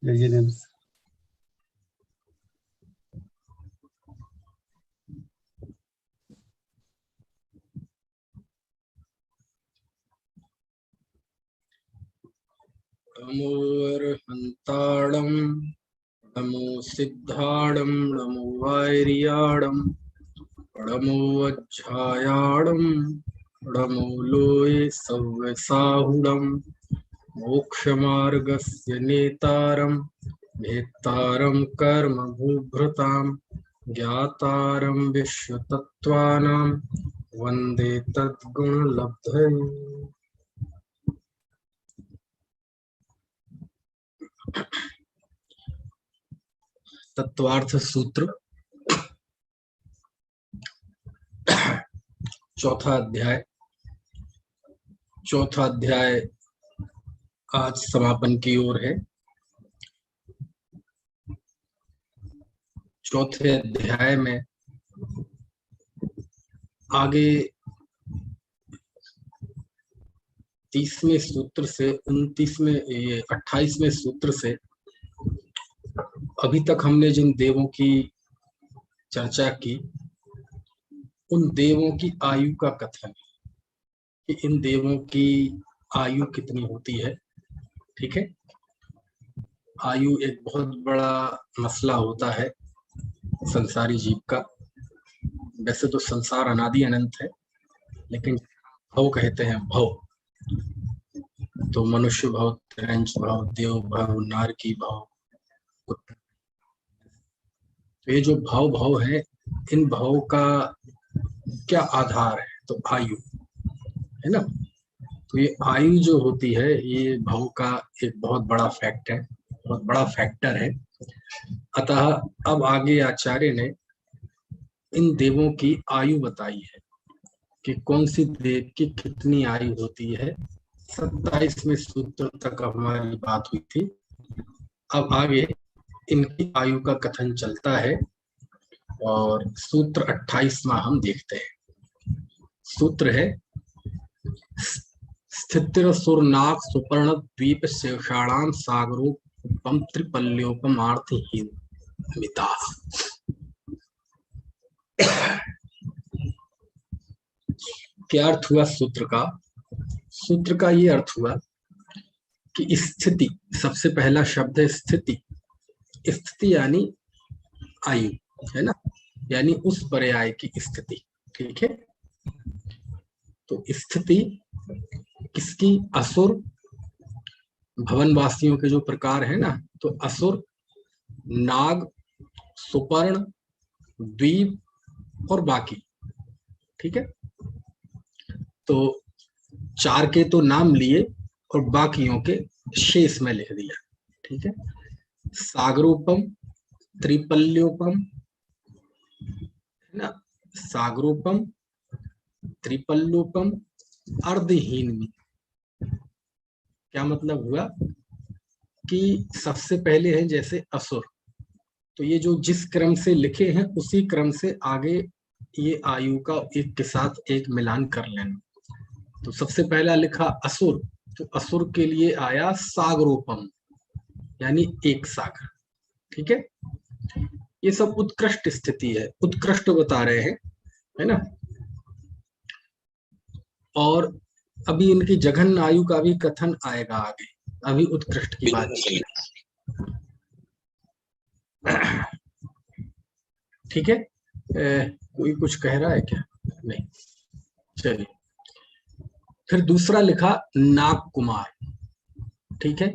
जय नमो अर्हन्ताणं नमो सिद्धाणं नमो वैर्याणं नमो वज्झायाणं नमो लोये सव्यसाहुणं मोक्षमार्गस्य नेतारं भेत्तारं कर्मभूभृतां ज्ञातारं विश्वतत्त्वानां वन्दे तद्गुणलब्धये। तत्वार्थ सूत्र चौथा अध्याय आज समापन की ओर है। चौथे अध्याय में आगे 30वें सूत्र से 28वें सूत्र से अभी तक हमने जिन देवों की चर्चा की उन देवों की आयु का कथन कि इन देवों की आयु कितनी होती है। ठीक है, आयु एक बहुत बड़ा मसला होता है संसारी जीव का। वैसे तो संसार अनादि अनंत है, लेकिन भव कहते हैं भव, तो मनुष्य भव, त्रैंच भव, देव भव, नारकी भव, तो ये जो भव है, इन भव का क्या आधार है? तो आयु है ना। तो ये आयु जो होती है ये भव का एक बहुत बड़ा फैक्ट है, बहुत बड़ा फैक्टर है। अतः अब आगे आचार्य ने इन देवों की आयु बताई है कि कौन सी देव की कितनी आयु होती है। 27वें सूत्र तक हमारी बात हुई थी। अब आगे इनकी आयु का कथन चलता है और सूत्र 28वां हम देखते हैं। सूत्र है स्थितिर सुरनाग सुपर्ण द्वीप शेषाणाम सागरोपम त्रिपल्योपम आर्थिहीन मिता। क्या अर्थ हुआ सूत्र का? सूत्र का ये अर्थ हुआ कि स्थिति, सबसे पहला शब्द है स्थिति। स्थिति यानी आयु है ना, यानी उस पर्याय की स्थिति। ठीक है, तो स्थिति किसकी? असुर भवनवासियों के जो प्रकार है ना, तो असुर, नाग, सुपर्ण, द्वीप और बाकी। ठीक है, तो 4 के तो नाम लिए और बाकियों के शेष में लिख दिया। ठीक है, सागरोपम, त्रिपल्योपम है ना, सागरोपम, त्रिपल्योपम, अर्धहीन में क्या मतलब हुआ कि सबसे पहले है जैसे असुर, तो ये जो जिस क्रम से लिखे हैं उसी क्रम से आगे ये आयु का एक के साथ एक मिलान कर लेना। तो सबसे पहला लिखा असुर, तो असुर के लिए आया सागरोपम यानी एक सागर। ठीक है, ये सब उत्कृष्ट स्थिति है, उत्कृष्ट बता रहे हैं, है ना। और अभी इनकी जघन आयु का भी कथन आएगा आगे, अभी उत्कृष्ट की बात चलेगी। ठीक है, कोई कुछ कह रहा है क्या? नहीं, चलिए। फिर दूसरा लिखा नाग कुमार। ठीक है,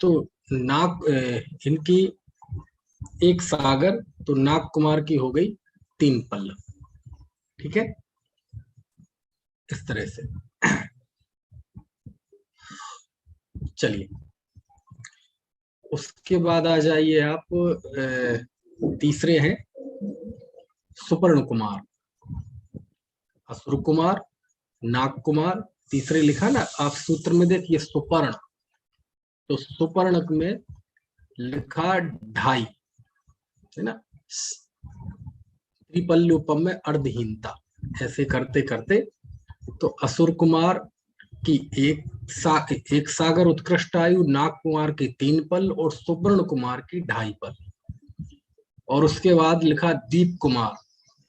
तो नाग इनकी एक सागर, तो नाग कुमार की हो गई 3 पल्लव। ठीक है, इस तरह से। चलिए, उसके बाद आ जाइए आप, तीसरे हैं सुपर्ण कुमार, असुर कुमार, नाग कुमार, तीसरे लिखा ना आप सूत्र में, देखिए सुपर्ण, तो सुपर्ण में लिखा 2.5 है ना, त्रिपल्योपम में अर्धहीनता। ऐसे करते करते तो असुर कुमार, कि एक सागर उत्कृष्ट आयु, नाग कुमार की 3 पल और सुवर्ण कुमार की 2.5 पल। और उसके बाद लिखा दीप कुमार,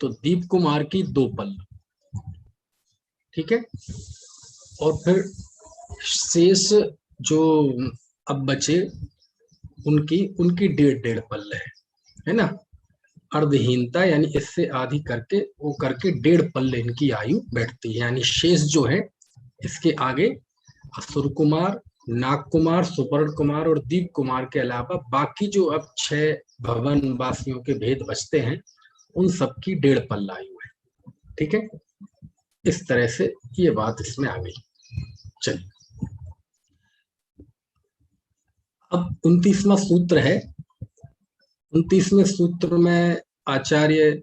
तो दीप कुमार की 2 पल। ठीक है। और फिर शेष जो अब बचे उनकी उनकी 1.5 पल है ना। अर्धहीनता यानी इससे आधी करके वो करके 1.5 पल इनकी आयु बैठती है। यानी शेष जो है इसके आगे असुर कुमार, नाग कुमार, सुवर्ण कुमार और दीप कुमार के अलावा बाकी जो अब 6 भवन वासियों के भेद बचते हैं उन सबकी 1.5 पल आयु है। ठीक है। इस तरह से ये बात इसमें आ गई। चलिए अब 29वां सूत्र है। 29वें सूत्र में आचार्य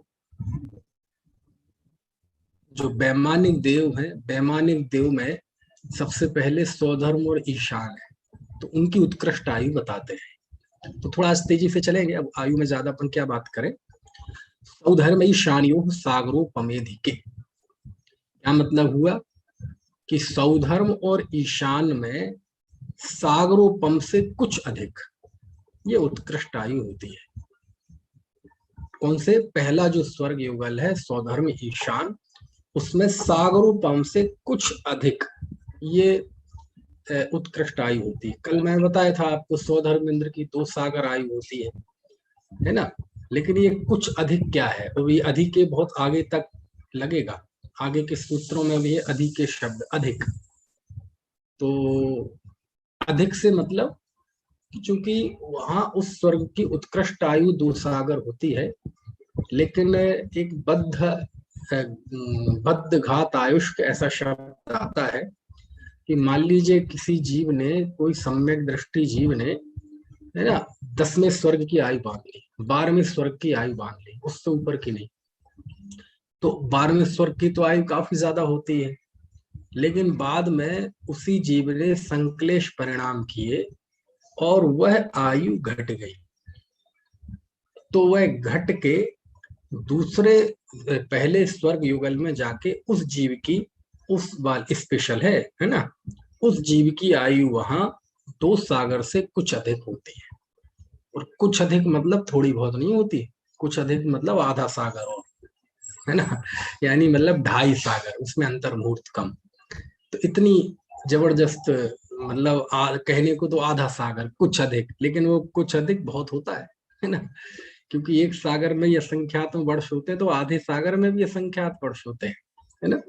जो वैमानिक देव है, वैमानिक देव में सबसे पहले सौधर्म और ईशान है, तो उनकी उत्कृष्ट आयु बताते हैं। तो थोड़ा आज तेजी से चलेंगे, अब आयु में ज्यादा अपन क्या बात करें। सौधर्म ईशानियो सागरोपमेधिके, क्या मतलब हुआ कि सौधर्म और ईशान में सागरोपम से कुछ अधिक ये उत्कृष्ट आयु होती है। कौन से? पहला जो स्वर्ग युगल है सौधर्म ईशान, उसमें सागरोपम से कुछ अधिक ये उत्कृष्ट आयु होती है। कल मैं बताया था आपको सौधर्म इंद्र की 2 सागर आयु होती है ना। लेकिन ये कुछ अधिक क्या है, तो ये अधिक के बहुत आगे तक लगेगा, आगे के सूत्रों में भी अधिक के शब्द अधिक। तो अधिक से मतलब चूंकि वहां उस स्वर्ग की उत्कृष्ट आयु 2 सागर होती है, लेकिन एक बद्ध घात आयुष्क ऐसा शब्द आता है कि मान लीजिए किसी जीव ने, कोई सम्यक दृष्टि जीव ने, है ना, 10वें स्वर्ग की आयु बांध ली, 12वें स्वर्ग की आयु बांध ली, उससे ऊपर की नहीं। तो 12वें स्वर्ग की तो आयु काफी ज्यादा होती है, लेकिन बाद में उसी जीव ने संक्लेश परिणाम किए और वह आयु घट गई। तो वह घट के दूसरे पहले स्वर्ग युगल में जाके उस जीव की, उस बाल स्पेशल है ना, उस जीव की आयु वहां 2 सागर से कुछ अधिक होती है। और कुछ अधिक मतलब थोड़ी बहुत नहीं होती, कुछ अधिक मतलब आधा सागर और, है ना, यानी मतलब 2.5 सागर, उसमें अंतर मुहूर्त कम। तो इतनी जबरदस्त मतलब कहने को तो आधा सागर कुछ अधिक, लेकिन वो कुछ अधिक बहुत होता है ना। क्योंकि एक सागर में ये असंख्यात वर्ष होते हैं, तो आधे सागर में भी असंख्यात वर्ष होते हैं, है ना।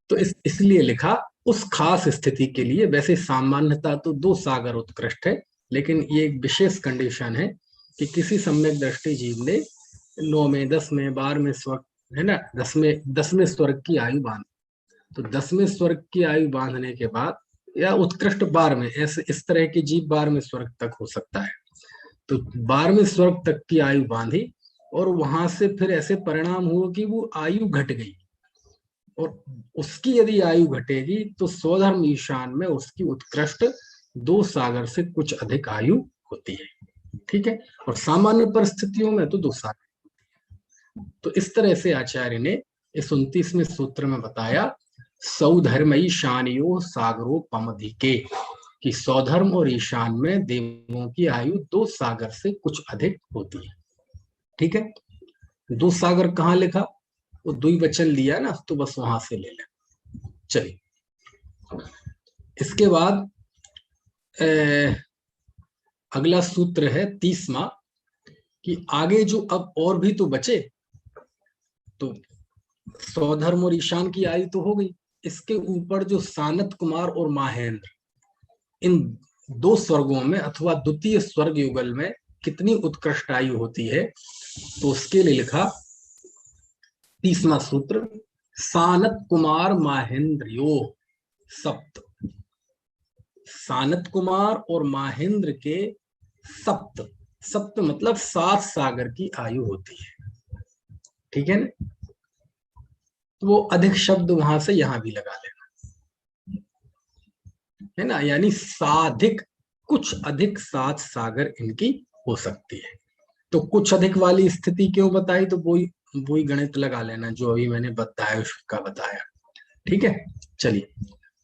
तो इसलिए लिखा उस खास स्थिति के लिए। वैसे सामान्यता तो 2 सागर उत्कृष्ट है, लेकिन ये एक विशेष कंडीशन है कि किसी सम्यक दृष्टि जीव ने 9वें, 10वें, 12वें स्वर्ग, है ना, 10वें स्वर्ग की आयु बांध, तो 10वें स्वर्ग की आयु बांधने के बाद या उत्कृष्ट 12वें, ऐसे इस तरह के जीव 12वें स्वर्ग तक हो सकता है। तो 12वें स्वर्ग तक की आयु बांधी और वहां से फिर ऐसे परिणाम हुआ कि वो आयु घट गई, और उसकी यदि आयु घटेगी तो स्वधर्म ईशान में उसकी उत्कृष्ट 2 सागर से कुछ अधिक आयु होती है। ठीक है। और सामान्य परिस्थितियों में तो 2 सागर। तो इस तरह से आचार्य ने इस 29वें सूत्र में बताया सौधर्म ईशानियो सागरोपमधिके, कि सौधर्म और ईशान में देवों की आयु 2 सागर से कुछ अधिक होती है। ठीक है। 2 सागर कहाँ लिखा, वो द्विवचन दिया ना, तो बस वहां से ले लें। चलिए इसके बाद अगला सूत्र है 30वां, कि आगे जो अब और भी तो बचे, तो सौधर्म और ईशान की आयु तो हो गई, इसके ऊपर जो सानत कुमार और माहेंद्र, इन 2 स्वर्गों में अथवा द्वितीय स्वर्ग युगल में कितनी उत्कृष्ट आयु होती है, तो उसके लिए लिखा 30वां सूत्र, सानत कुमार माहेंद्र यो सप्त। सानत कुमार और माहेंद्र के सप्त, सप्त मतलब 7 सागर की आयु होती है। ठीक है ना। तो वो अधिक शब्द वहां से यहां भी लगा लेना, है ना, यानी साधिक, कुछ अधिक 7 सागर इनकी हो सकती है। तो कुछ अधिक वाली स्थिति क्यों बताई, तो वही वही गणित लगा लेना जो अभी मैंने बताया, उसका बताया। ठीक है। चलिए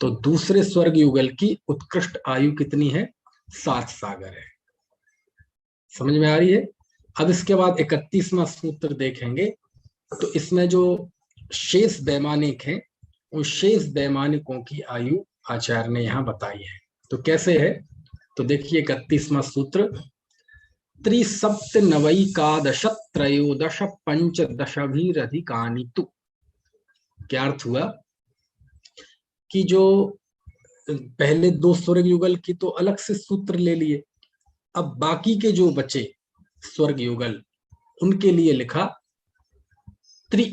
तो दूसरे स्वर्ग युगल की उत्कृष्ट आयु कितनी है? 7 सागर है। समझ में आ रही है? अब इसके बाद 31वां सूत्र देखेंगे। तो इसमें जो शेष वैमानिक हैं, उन शेष वैमानिकों की आयु आचार्य ने यहाँ बताई है। तो कैसे है? तो देखिए 31वां सूत्र, त्रिसप्तनवैकादश त्रयोदश पंचदशाभिरधिकानि तु। क्या अर्थ हुआ कि जो पहले 2 स्वर्ग युगल की तो अलग से सूत्र ले लिए, अब बाकी के जो बचे स्वर्ग युगल उनके लिए लिखा त्रि।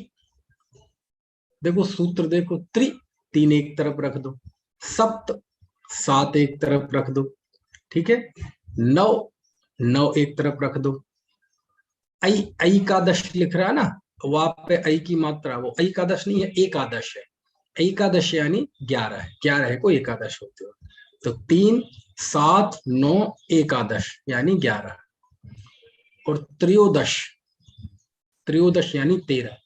देखो सूत्र देखो, त्रि 3 एक तरफ रख दो, सप्त 7 एक तरफ रख दो, ठीक है, 9 9 एक तरफ रख दो, ऐ का दश लिख रहा है ना, वहां पे ऐ की मात्रा, वो एकादश नहीं है, एकादश है। एकादश यानी 11 है, 11 को एकादश होते हो। तो 3 7 9 एकादश यानी 11, और त्रयोदश, त्रयोदश यानी 13,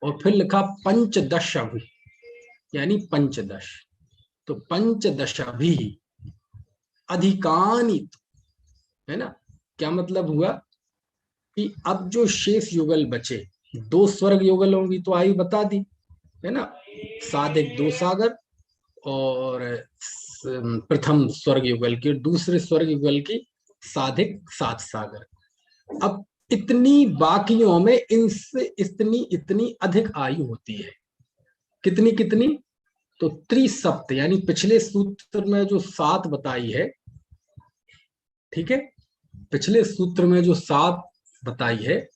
और फिर लिखा पंचदश अभि यानी पंचदश। तो पंचदश अभि अधिकानि, है ना। क्या मतलब हुआ कि अब जो शेष युगल बचे, 2 स्वर्ग युगल होंगी तो आयु बता दी, है ना, 7 एक 2 सागर, और प्रथम स्वर्ग युगल की और दूसरे स्वर्ग युगल की 7 एक 7 सागर। अब इतनी बाकियों में इनसे इतनी इतनी अधिक आयु होती है। कितनी कितनी? तो त्रिसप्त, यानी पिछले सूत्र में जो 7 बताई है, ठीक है, पिछले सूत्र में जो 7 बताई है,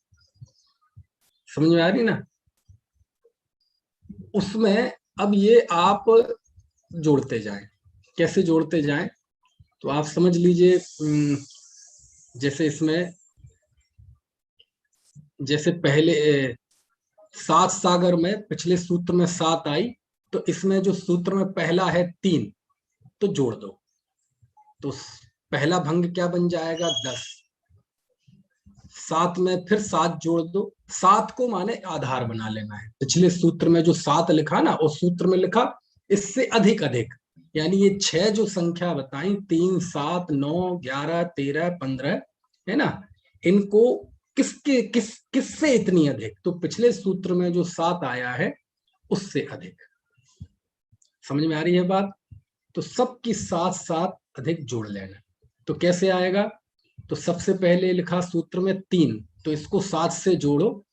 समझ में आ रही ना, उसमें अब ये आप जोड़ते जाएं। कैसे जोड़ते जाएं? तो आप समझ लीजिए, जैसे इसमें, जैसे पहले 7 सागर में पिछले सूत्र में 7 आई, तो इसमें जो सूत्र में पहला है 3, तो जोड़ दो, तो पहला भंग क्या बन जाएगा? 10। 7 में फिर 7 जोड़ दो, 7 को माने आधार बना लेना है। पिछले सूत्र में जो 7 लिखा ना, उस सूत्र में लिखा इससे अधिक अधिक, यानी ये 6 जो संख्या बताई, 3 7 9 11 13 15, है ना, इनको किससे इतनी अधिक? तो पिछले सूत्र में जो 7 आया है उससे अधिक। समझ में आ रही है बात? तो सबकी 7 7 अधिक जोड़ लेना। तो कैसे आएगा? तो सबसे पहले लिखा सूत्र में 3, तो इसको 7 से जोड़ो,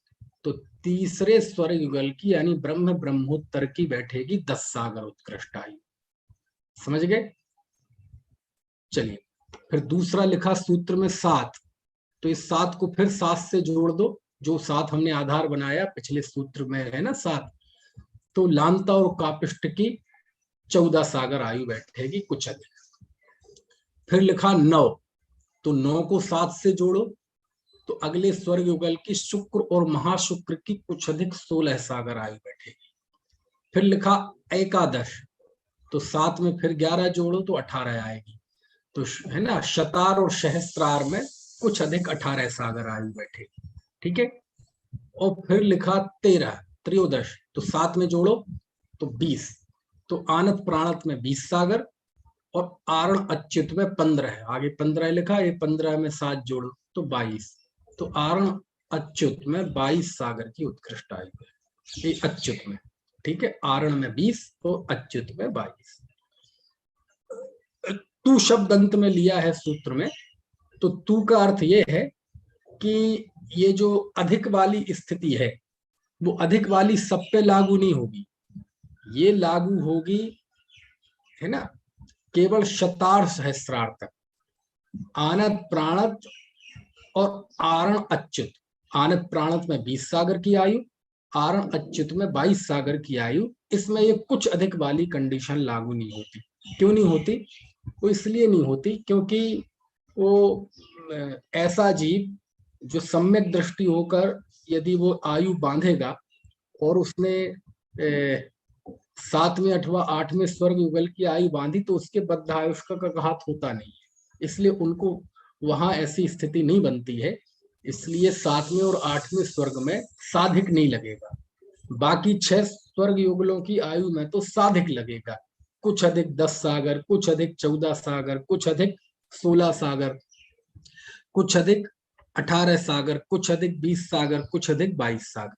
तो तीसरे स्वर्ग युगल की यानी ब्रह्म ब्रह्मोत्तर की बैठेगी 10 सागर उत्कृष्ट आयु। समझ गए? चलिए, फिर दूसरा लिखा सूत्र में 7, तो इस 7 को फिर 7 से जोड़ दो, जो 7 हमने आधार बनाया पिछले सूत्र में है ना 7, तो लांता और कापिष्ट की 14 सागर आयु बैठेगी कुछ अधिक। फिर लिखा 9, तो 9 को 7 से जोड़ो, तो अगले स्वर्ग युगल की शुक्र और महाशुक्र की कुछ अधिक 16 सागर आयु बैठेगी। फिर लिखा एकादश, तो 7 में फिर 11 जोड़ो तो 18 आएगी, तो है ना, शतार और सहस्त्रार में कुछ अधिक 18 सागर आयु बैठेगी, ठीक है। और फिर लिखा 13 त्रयोदश, तो 7 में जोड़ो तो 20, तो आनत प्राणत में 20 सागर, और आरण अच्युत में 15 है, आगे 15 लिखा, ये 15 में 7 जोड़ो तो 22, तो आरण अच्युत में 22 सागर की उत्कृष्ट आयु है, ये अच्युत में, ठीक है, आरण में 20 और अच्युत में 22। तू शब्द अंत में लिया है सूत्र में, तो तू का अर्थ ये है कि ये जो अधिक वाली स्थिति है, वो अधिक वाली सब पे लागू नहीं होगी, ये लागू होगी, है ना, केवल शतार सहस्रार तक, आनत प्राणत और आरण अच्युत। आनत प्राणत में 20 सागर की आयु, आरण अच्युत में 22 सागर की आयु, इसमें ये कुछ अधिक वाली कंडीशन लागू नहीं होती। क्यों नहीं होती? वो इसलिए नहीं होती क्योंकि वो ऐसा जीव जो सम्यक दृष्टि होकर यदि वो आयु बांधेगा और उसने 7वें अथवा 8वें स्वर्ग युगल की आयु बांधी, तो उसके बद्ध आयुष्का का घात होता नहीं है, इसलिए उनको वहां ऐसी स्थिति नहीं बनती है, इसलिए 7वें और 8वें स्वर्ग में साधिक नहीं लगेगा। बाकी 6 स्वर्ग युगलों की आयु में तो साधिक लगेगा, कुछ अधिक 10 सागर, कुछ अधिक 14 सागर, कुछ अधिक 16 सागर, कुछ अधिक 18 सागर, कुछ अधिक 20 सागर, कुछ अधिक 22 सागर,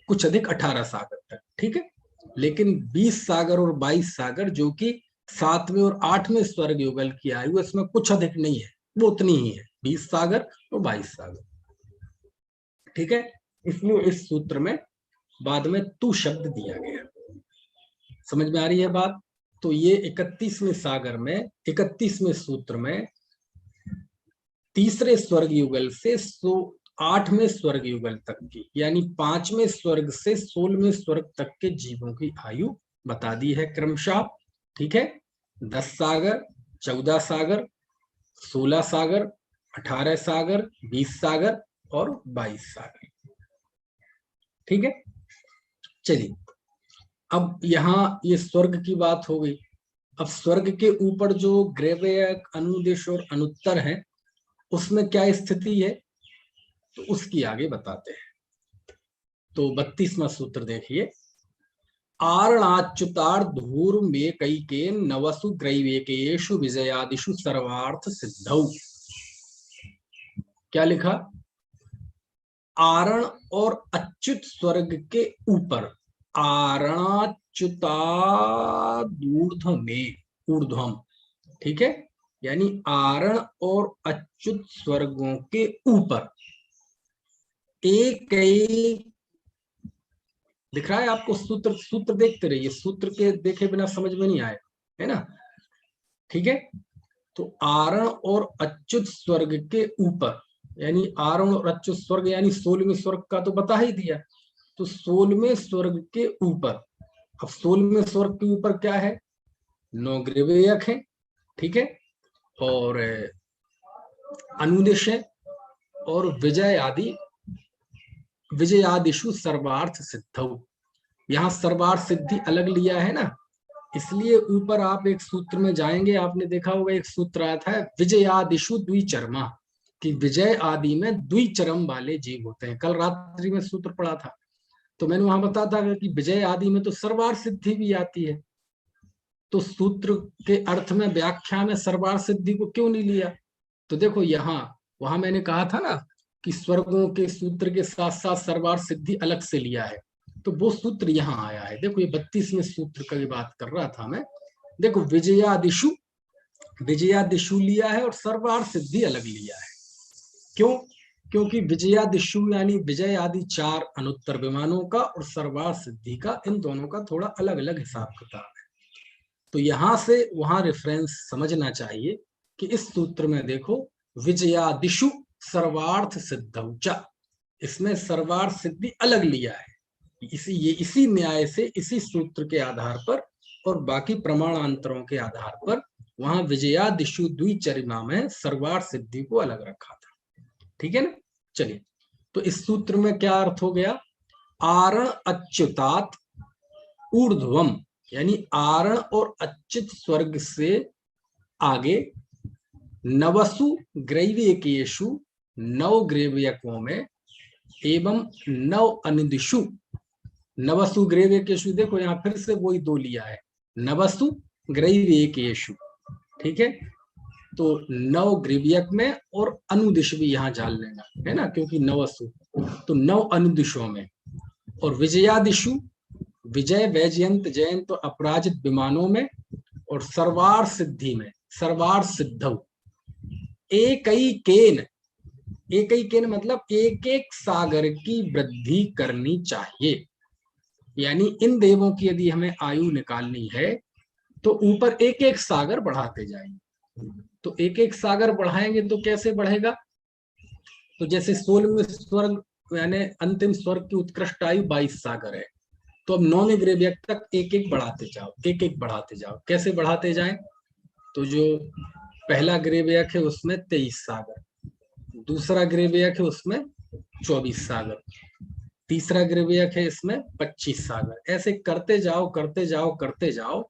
कुछ अधिक 18 सागर तक, ठीक है। लेकिन 20 सागर और 22 सागर जो कि 7वें और 8वें स्वर्ग युगल की आयु, इसमें कुछ अधिक नहीं है, वो उतनी ही है, 20 सागर और 22 सागर, ठीक है। इसलिए इस सूत्र में बाद में तू शब्द दिया गया। समझ में आ रही है बात? तो ये 31वें सागर में, 31वें सूत्र में तीसरे स्वर्ग युगल से 8वें स्वर्ग युगल तक की, यानी 5वें स्वर्ग से 16वें स्वर्ग तक के जीवों की आयु बता दी है क्रमशः, ठीक है। 10 सागर, 14 सागर, 16 सागर, 18 सागर, 20 सागर और 22 सागर, ठीक है। चलिए, अब यहाँ ये स्वर्ग की बात हो गई। अब स्वर्ग के ऊपर जो ग्रेवयक, अनुदेश और अनुत्तर है, उसमें क्या स्थिति है, तो उसकी आगे बताते हैं। तो 32वां सूत्र देखिए, आरणाच्युतार धूर में कई के नवसु ग्रैवेकेषु विजयादिषु सर्वार्थ सिद्धौ। क्या लिखा? आरण और अच्युत स्वर्ग के ऊपर, आरणाच्युतादूर्ध्व में, ऊर्ध्वम, ठीक है, यानी आरण और अच्युत स्वर्गों के ऊपर एक दिख रहा है आपको सूत्र? सूत्र देखते रहिए, सूत्र के देखे बिना समझ में नहीं आए, है ना, ठीक है। तो आरण और अच्युत स्वर्ग के ऊपर, यानी आरण और अच्युत स्वर्ग यानी 16वें स्वर्ग का तो बता ही दिया। तो 16वें स्वर्ग के ऊपर, अब 16वें स्वर्ग के ऊपर क्या है? 9 ग्रीवेयक है, ठीक है, और अनुदेश है, और विजय आदि, विजयादिषु सर्वार्थ सिद्धौ। यहाँ सर्वार्थ सिद्धि अलग लिया है ना, इसलिए ऊपर आप एक सूत्र में जाएंगे, आपने देखा होगा एक सूत्र आया था विजयादिषु द्विचरमा, कि विजय आदि में द्विचरम वाले जीव होते हैं। कल रात्रि में सूत्र पढ़ा था, तो मैंने वहां बताया था कि विजय आदि में तो सर्वार्थ सिद्धि भी आती है, तो सूत्र के अर्थ में, व्याख्या में सर्वार्थ सिद्धि को क्यों नहीं लिया? तो देखो यहाँ, वहां मैंने कहा था ना कि स्वर्गों के सूत्र के साथ साथ सर्वार्थ सिद्धि अलग से लिया है, तो वो सूत्र यहाँ आया है। देखो ये 32वें सूत्र की बात कर रहा था मैं। देखो विजयादिषु, विजयादिषु लिया है और सर्वार्थ सिद्धि अलग लिया है। क्यों? क्योंकि विजयादिषु यानी विजय आदि 4 अनुत्तर विमानों का, और सर्वार्थ सिद्धि का, इन दोनों का थोड़ा अलग अलग हिसाब किताब है। तो यहां से वहां रेफरेंस समझना चाहिए कि इस सूत्र में देखो, विजयादिषु सर्वार्थ सिद्धौचा, इसमें सर्वार्थ सिद्धि अलग लिया है। इसी न्याय से, इसी सूत्र के आधार पर और बाकी प्रमाणांतरों के आधार पर वहां विजयादिषु द्विचरिमा में सर्वार्थ सिद्धि को अलग रखा था, ठीक है ना। चलिए, तो इस सूत्र में क्या अर्थ हो गया? आरण अच्युतात ऊर्ध्वम, यानी आरण और अच्युत स्वर्ग से आगे नवसु ग्रैवेकेषु, 9 ग्रैवेयकों में, एवं 9 अनिदिषु, नवसु ग्रैवेकेषु, देखो यहाँ फिर से वही 2 लिया है, नवसु ग्रैवेकेषु, ठीक है। तो 9 ग्रीवियक में, और अनुदिश भी यहाँ जान लेना, है ना, क्योंकि नवसु, तो 9 अनुदिशों में, और विजयादिशु, विजय, वैजयंत, जयंत और अपराजित विमानों में, और सर्वार्थ सिद्धि में, सर्वार्थ सिद्धौ, एक केन मतलब एक एक सागर की वृद्धि करनी चाहिए। यानी इन देवों की यदि हमें आयु निकालनी है तो ऊपर एक एक सागर बढ़ाते जाएंगे। तो एक एक सागर बढ़ाएंगे तो कैसे बढ़ेगा? तो जैसे 16वें स्वर्ग यानी अंतिम स्वर्ग की उत्कृष्ट आयु 22 सागर है, तो अब 9वें ग्रेवियक तक एक एक बढ़ाते जाओ, एक एक बढ़ाते जाओ। कैसे बढ़ाते जाएं? तो जो पहला ग्रेवियक है उसमें 23 सागर, दूसरा ग्रेवियक है उसमें 24 सागर, तीसरा ग्रेवियक है इसमें 25 सागर, ऐसे करते जाओ करते जाओ करते जाओ।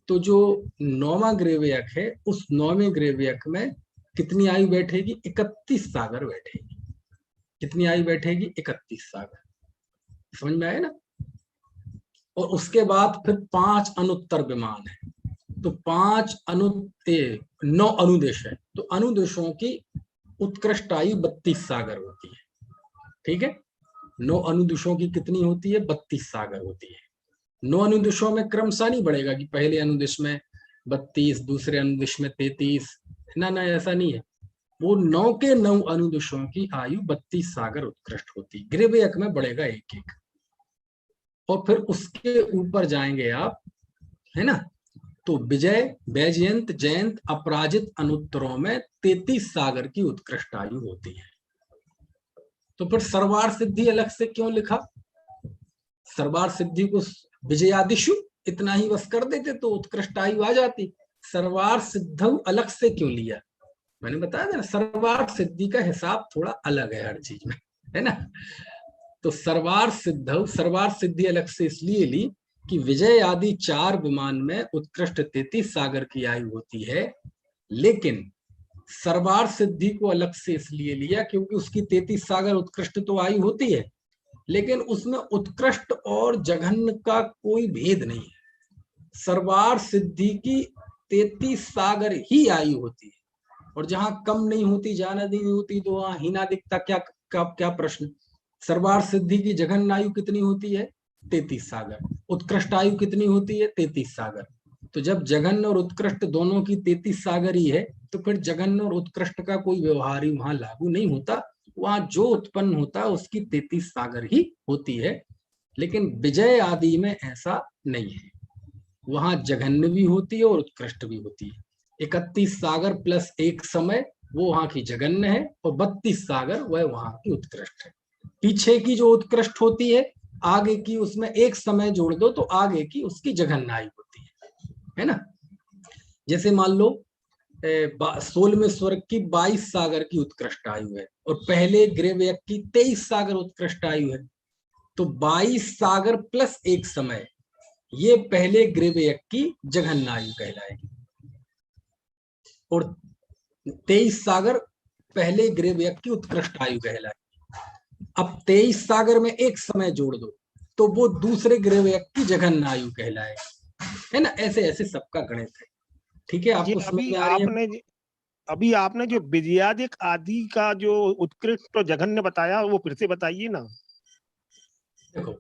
तो जो 9वां ग्रेवियक है, उस 9वें ग्रेवियक में कितनी आयु बैठेगी? 31 सागर बैठेगी। कितनी आयु बैठेगी? 31 सागर। समझ में आया ना? और उसके बाद फिर 5 अनुत्तर विमान है। तो 9 अनुदेश है। तो अनुदेशों की उत्कृष्ट आयु 32 सागर होती है। ठीक है, 9 अनुदेशों की कितनी होती है? 32 सागर होती है। 9 अनुदेशों में क्रमशः नहीं बढ़ेगा कि पहले अनुदेश में 32, दूसरे अनुदेश में 33, ना ना, ऐसा नहीं है। वो 9 के 9 अनुदेशों की आयु 32 सागर उत्कृष्ट होती है। ग्रीवयक में बढ़ेगा एक एक, और फिर उसके ऊपर जाएंगे आप, है ना। तो विजय, वैजयंत, जयंत, अपराजित अनुत्तरों में 33 सागर की उत्कृष्ट आयु होती है। तो फिर सर्वार्थ सिद्धि अलग से क्यों लिखा? सर्वार्थ सिद्धि को विजयादिशु इतना ही बस कर देते तो उत्कृष्ट आयु आ जाती। सर्वार्थ सिद्धौ अलग से क्यों लिया? मैंने बताया था ना, सर्वार्थ सिद्धि का हिसाब थोड़ा अलग है हर चीज में, है ना। तो सर्वार्थ सिद्धि अलग से इसलिए ली कि विजय आदि 4 विमान में उत्कृष्ट 33 सागर की आयु होती है, लेकिन सर्वार्थ सिद्धि को अलग से इसलिए लिया क्योंकि उसकी 33 सागर उत्कृष्ट तो आयु होती है, लेकिन उसमें उत्कृष्ट और जघन्य का कोई भेद नहीं है। सर्वार्थ सिद्धि की 33 सागर ही आयु होती है, और जहां कम नहीं होती, ज्यादा नहीं होती, तो वहां हीनादिकता क्या प्रश्न। सर्वार्थ सिद्धि की जघन्य आयु कितनी होती है? 33 सागर। उत्कृष्ट आयु कितनी होती है? 33 सागर। तो जब जघन्य और उत्कृष्ट दोनों की 33 सागर ही है, तो फिर जघन्य और उत्कृष्ट का कोई व्यवहार ही वहां लागू नहीं होता। वहां जो उत्पन्न होता है उसकी 33 सागर ही होती है। लेकिन विजय आदि में ऐसा नहीं है, वहां जघन्य भी होती है और उत्कृष्ट भी होती है। 31 सागर प्लस 1 समय वो वहां की जघन्य है, और 32 सागर वह वहां की उत्कृष्ट है। पीछे की जो उत्कृष्ट होती है, आगे की उसमें 1 समय जोड़ दो तो आगे की उसकी जघन्य आयु होती है ना। जैसे मान लो 16वें स्वर्ग की 22 सागर की उत्कृष्ट आयु है, और पहले ग्रीवयक की 23 सागर उत्कृष्ट आयु है। तो 22 सागर प्लस 1 समय ये पहले ग्रीवयक की जघन्य आयु कहलाएगी, और 23 सागर पहले ग्रीवयक की उत्कृष्ट आयु कहलाएगी। अब 23 सागर में 1 समय जोड़ दो तो वो दूसरे ग्रीवयक की जघन्य आयु कहलाएगी, है ना। ऐसे ऐसे सबका गणित है। ठीक है, आपको समझ में आ रही है? अभी आपने जो विजयादिक आदि का जो उत्कृष्ट और जघन्य बताया वो फिर से बताइए ना। देखो,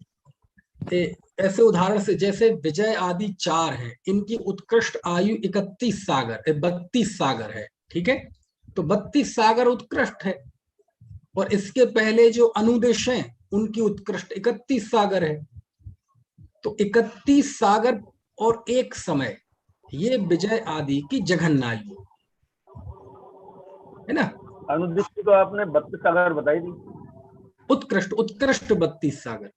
ऐसे उदाहरण से, जैसे विजय आदि 4 हैं, इनकी उत्कृष्ट आयु 31 सागर 32 सागर है। ठीक है, तो 32 सागर उत्कृष्ट है, और इसके पहले जो अनुदेश हैं उनकी उत्कृष्ट 31 सागर है। तो 31 सागर और 1 समय ये विजय आदि की जघन्य आयु है ना। अनुदेश तो आपने 32 सागर बताई थी। उत्कृष्ट 32 सागर,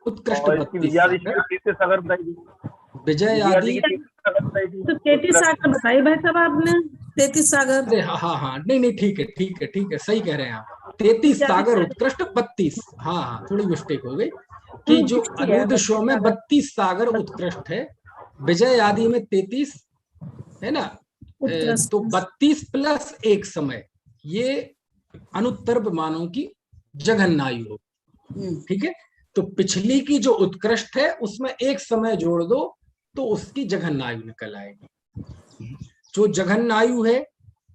उत्कृष्ट 32 सागर बताई थी। विजय आदि तो 33 सागर बताई भाई साहब आपने, 33 सागर। अरे हाँ, नहीं ठीक है, सही कह रहे हैं आप। 33 सागर उत्कृष्ट 32, हाँ थोड़ी मिस्टेक हो गई कि जो अनुदेशों में 32 सागर उत्कृष्ट है, विजय आदि में 33 है ना। तो 32 प्लस 1 समय ये अनुत्तर विमानों की जघन्य आयु हो। ठीक है, तो पिछली की जो उत्कृष्ट है उसमें 1 समय जोड़ दो तो उसकी जघन्य आयु निकल आएगी। जो जघन्य आयु है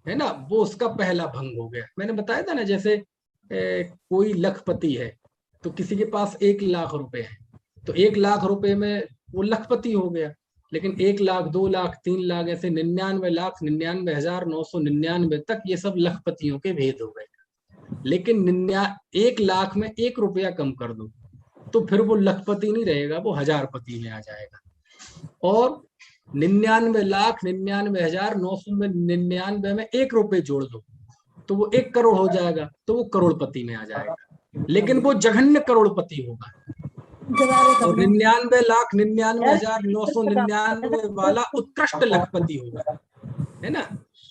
ना, वो उसका पहला भंग हो गया। मैंने बताया था ना, जैसे कोई लखपति है, तो किसी के पास 1 लाख रुपए है, तो 1 लाख रुपए में वो लखपति हो गया। लेकिन 1 लाख, 2 लाख, 3 लाख, ऐसे 99,99,999 तक ये सब लखपतियों के भेद हो गए। लेकिन 1 लाख में 1 रुपया कम कर दो तो फिर वो लखपति नहीं रहेगा, वो हजारपति में आ जाएगा। और 99,99,999 में 1 रुपये जोड़ दो तो वो 1 करोड़ हो जाएगा, तो वो करोड़पति में आ जाएगा। लेकिन वो जघन्य करोड़पति होगा। और 99,99,999 वाला उत्कृष्ट लखपति होगा, है ना।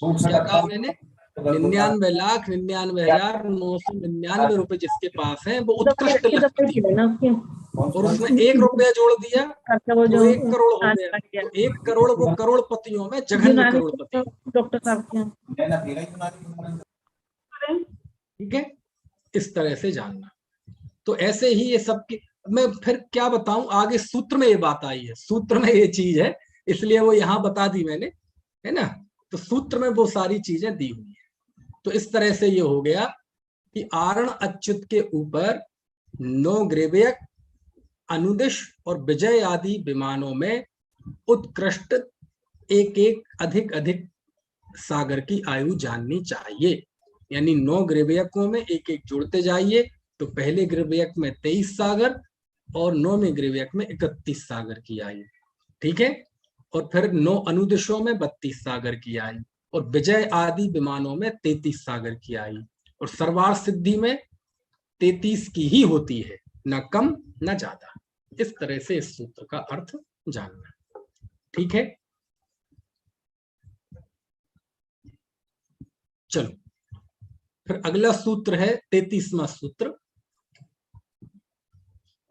क्या कहा मैंने? 99,99,999 रुपए जिसके पास है वो उत्कृष्ट लखपति होगा, और उसमें 1 रुपया जोड़ दिया तो 1 करोड़ हो गया। तो 1 करोड़ वो करोड़पतियों में जघन्य करोड़पति। डॉक्टर साहब ठीक है, इस तरह से जानना। तो ऐसे ही ये सबके मैं फिर क्या बताऊं, आगे सूत्र में ये बात आई है, सूत्र में ये चीज है, इसलिए वो यहाँ बता दी मैंने, है ना। तो सूत्र में वो सारी चीजें दी हुई है। तो इस तरह से ये हो गया कि आरण अच्युत के ऊपर नौग्रीवयक, अनुदिश और विजय आदि विमानों में उत्कृष्ट एक एक अधिक अधिक सागर की आयु जाननी चाहिए। यानी 9 ग्रीवयकों में एक एक जोड़ते जाइए, तो पहले ग्रीवयक में 23 सागर और 9वें ग्रीवयक में 31 सागर की आयु, ठीक है। और फिर 9 अनुदिशों में 32 सागर की आयु, और विजय आदि विमानों में 33 सागर की आयु, और सर्वार्थ सिद्धि में 33 की ही होती है, न कम न ज्यादा। इस तरह से इस सूत्र का अर्थ जानना, ठीक है। चलो फिर अगला सूत्र है 33वां सूत्र,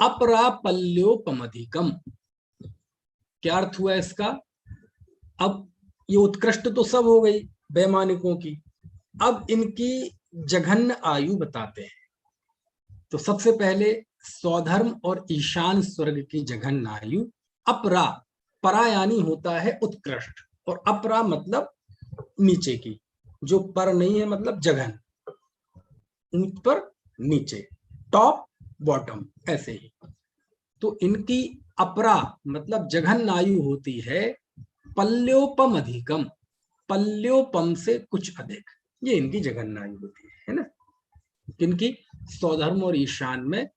अपरापल्योपमधिकम। क्या अर्थ हुआ इसका? अब ये उत्कृष्ट तो सब हो गई वैमानिकों की, अब इनकी जघन्य आयु बताते हैं। तो सबसे पहले स्वधर्म और ईशान स्वर्ग की जघन्य आयु। अपरा, परा यानी होता है उत्कृष्ट, और अपरा मतलब नीचे की, जो पर नहीं है मतलब जघन, ऊंच पर नीचे, टॉप बॉटम, ऐसे ही। तो इनकी अपरा मतलब जघन्य आयु होती है पल्योपम अधिकम, पल्योपम से कुछ अधिक, ये इनकी जघन्य आयु होती है ना। इनकी स्वधर्म और ईशान में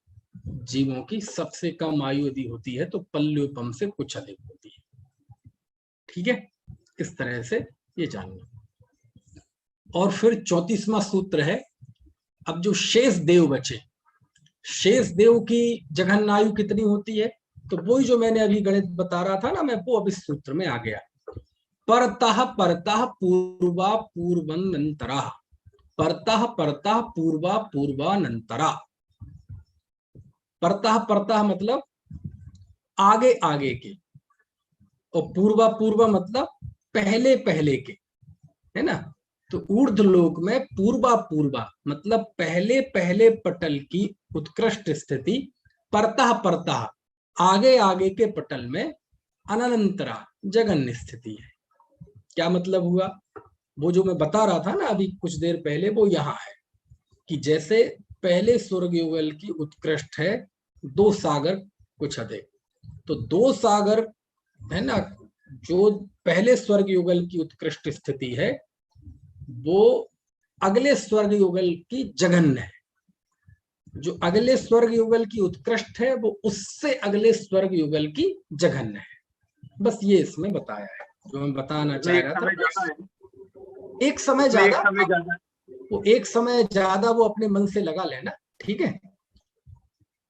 जीवों की सबसे कम आयु यदि होती है तो पल्योपम से कुछ अधिक होती है, ठीक है। इस तरह से ये जानना। और फिर 34वां सूत्र है, अब जो शेष देव बचे, शेष देव की जघन्य आयु कितनी होती है? तो वही जो मैंने अभी गणित बता रहा था ना मैं, वो अब इस सूत्र में आ गया। परतः परतः पूर्वा पूर्वनंतरा, परतः परतः पूर्वा पूर्वानंतरा। परतः परतः मतलब आगे आगे के, और पूर्वा पूर्वा मतलब पहले पहले के, है ना। तो ऊर्ध्वलोक में पूर्वा पूर्वा मतलब पहले पहले पटल की उत्कृष्ट स्थिति, परतः परतः आगे आगे के पटल में अनंतरा जघन्य स्थिति है। क्या मतलब हुआ? वो जो मैं बता रहा था ना अभी कुछ देर पहले, वो यहाँ है कि जैसे पहले स्वर्ग युगल की उत्कृष्ट है 2 सागर कुछ अधिक, तो 2 सागर है ना, जो पहले स्वर्ग युगल की उत्कृष्ट स्थिति है वो अगले स्वर्ग युगल की जघन्य है। जो अगले स्वर्ग युगल की उत्कृष्ट है वो उससे अगले स्वर्ग युगल की जघन्य है। बस ये इसमें बताया है जो मैं बताना चाह रहा था। एक समय ज्यादा, वो एक समय ज्यादा वो अपने मन से लगा लेना, ठीक है,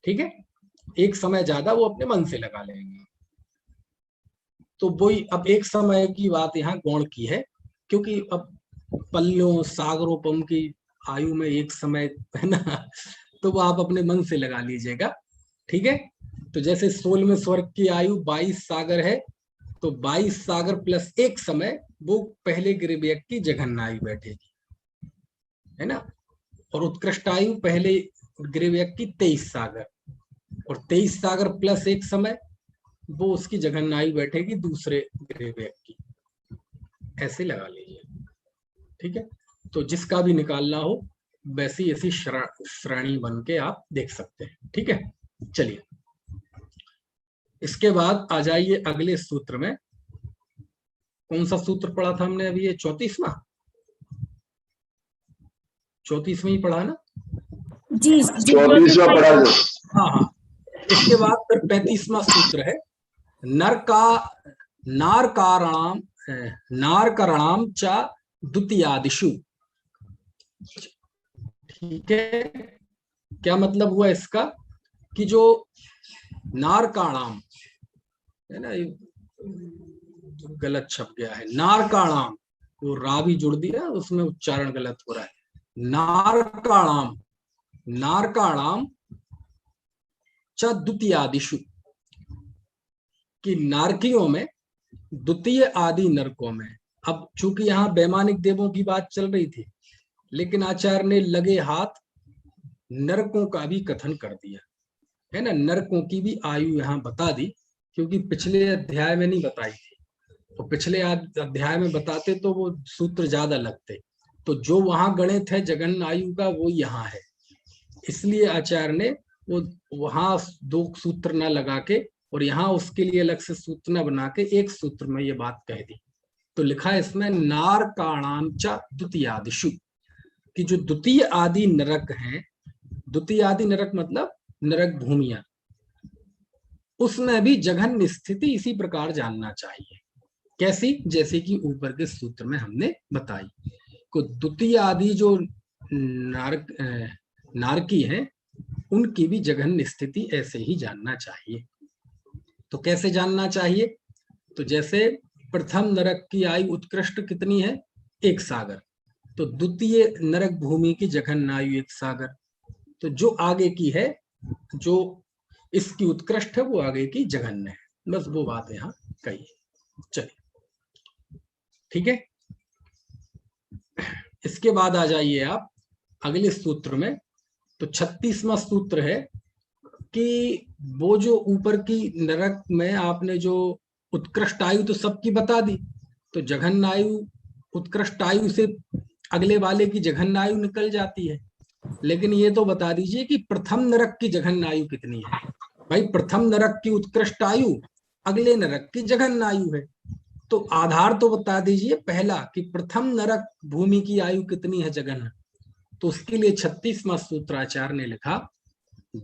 ठीक है। एक समय ज्यादा वो अपने मन से लगा लेंगे। तो वही अब एक समय की बात यहाँ गौण की है, क्योंकि अब पल्यों सागरोपम की आयु में एक समय है ना, तो वो आप अपने मन से लगा लीजिएगा, ठीक है। तो जैसे 16वें स्वर्ग की आयु 22 सागर है, तो 22 सागर प्लस एक समय वो पहले ग्रीवयक की जघन्य आयु बैठेगी, है ना। और उत्कृष्ट आयु पहले ग्रीवयक की 23 सागर, और 23 सागर प्लस एक समय वो उसकी जघन्य आयु बैठेगी दूसरे ग्रीवयक की। ऐसे लगा लीजिए, ठीक है। तो जिसका भी निकालना हो वैसी ऐसी श्रेणी बन के आप देख सकते हैं, ठीक है। चलिए इसके बाद आ जाइए अगले सूत्र में। कौन सा सूत्र पढ़ा था हमने अभी? ये 34वां, 34वां ही पढ़ा ना जी, 34वां पढ़ा जो। हाँ हाँ। इसके बाद फिर 35वां सूत्र है, नारकाराणाम नारकरणाम च द्वितीयादिषु, ठीक है। क्या मतलब हुआ इसका कि जो नारकाणाम है ना, गलत छप गया है, नारकाणाम, वो रा भी जुड़ दिया उसमें, उच्चारण गलत हो रहा है। नारकाणाम, नारकाणाम च द्वितीयादिषु, कि नारकियों में, द्वितीय आदि नरकों में। अब चूंकि यहाँ वैमानिक देवों की बात चल रही थी, लेकिन आचार्य ने लगे हाथ नरकों का भी कथन कर दिया। है ना। नरकों की भी आयु यहाँ बता दी, क्योंकि पिछले अध्याय में नहीं बताई थी, तो पिछले अध्याय में बताते तो वो सूत्र ज्यादा लगते। तो जो वहां गणित है जघन्य आयु का वो यहाँ है, इसलिए आचार्य ने वो वहां 2 सूत्र न लगा के और यहाँ उसके लिए अलग से सूत्र न बना के एक सूत्र में ये बात कह दी। तो लिखा है इसमें नारकाणाम च द्वितीयादिषु, कि जो द्वितीय आदि नरक हैं, द्वितीय आदि नरक मतलब नरक भूमियां, उसमें भी जघन्य स्थिति इसी प्रकार जानना चाहिए। कैसी? जैसे कि ऊपर के सूत्र में हमने बताई को द्वितीय आदि जो नारकी है उनकी भी जघन्य स्थिति ऐसे ही जानना चाहिए। तो कैसे जानना चाहिए? तो जैसे प्रथम नरक की आयु उत्कृष्ट कितनी है? 1 सागर, तो द्वितीय नरक भूमि की जघन्य आयु 1 सागर। तो जो आगे की है, जो इसकी उत्कृष्ट है, वो आगे की जघन्य है। बस वो बात यहाँ कही। चलिए ठीक है। इसके बाद आ जाइए आप अगले सूत्र में। तो 36वां सूत्र है कि वो जो ऊपर की नरक में आपने जो उत्कृष्ट आयु तो सबकी बता दी, तो जघन्य आयु उत्कृष्ट आयु से अगले वाले की जघन्य आयु निकल जाती है। लेकिन ये तो बता दीजिए कि प्रथम नरक की जघन्य आयु कितनी है। भाई प्रथम नरक की उत्कृष्ट आयु अगले नरक की जघन्य आयु है, तो आधार तो बता दीजिए पहला कि प्रथम नरक भूमि की आयु कितनी है जघन्य। तो उसके लिए 36वां सूत्राचार्य ने लिखा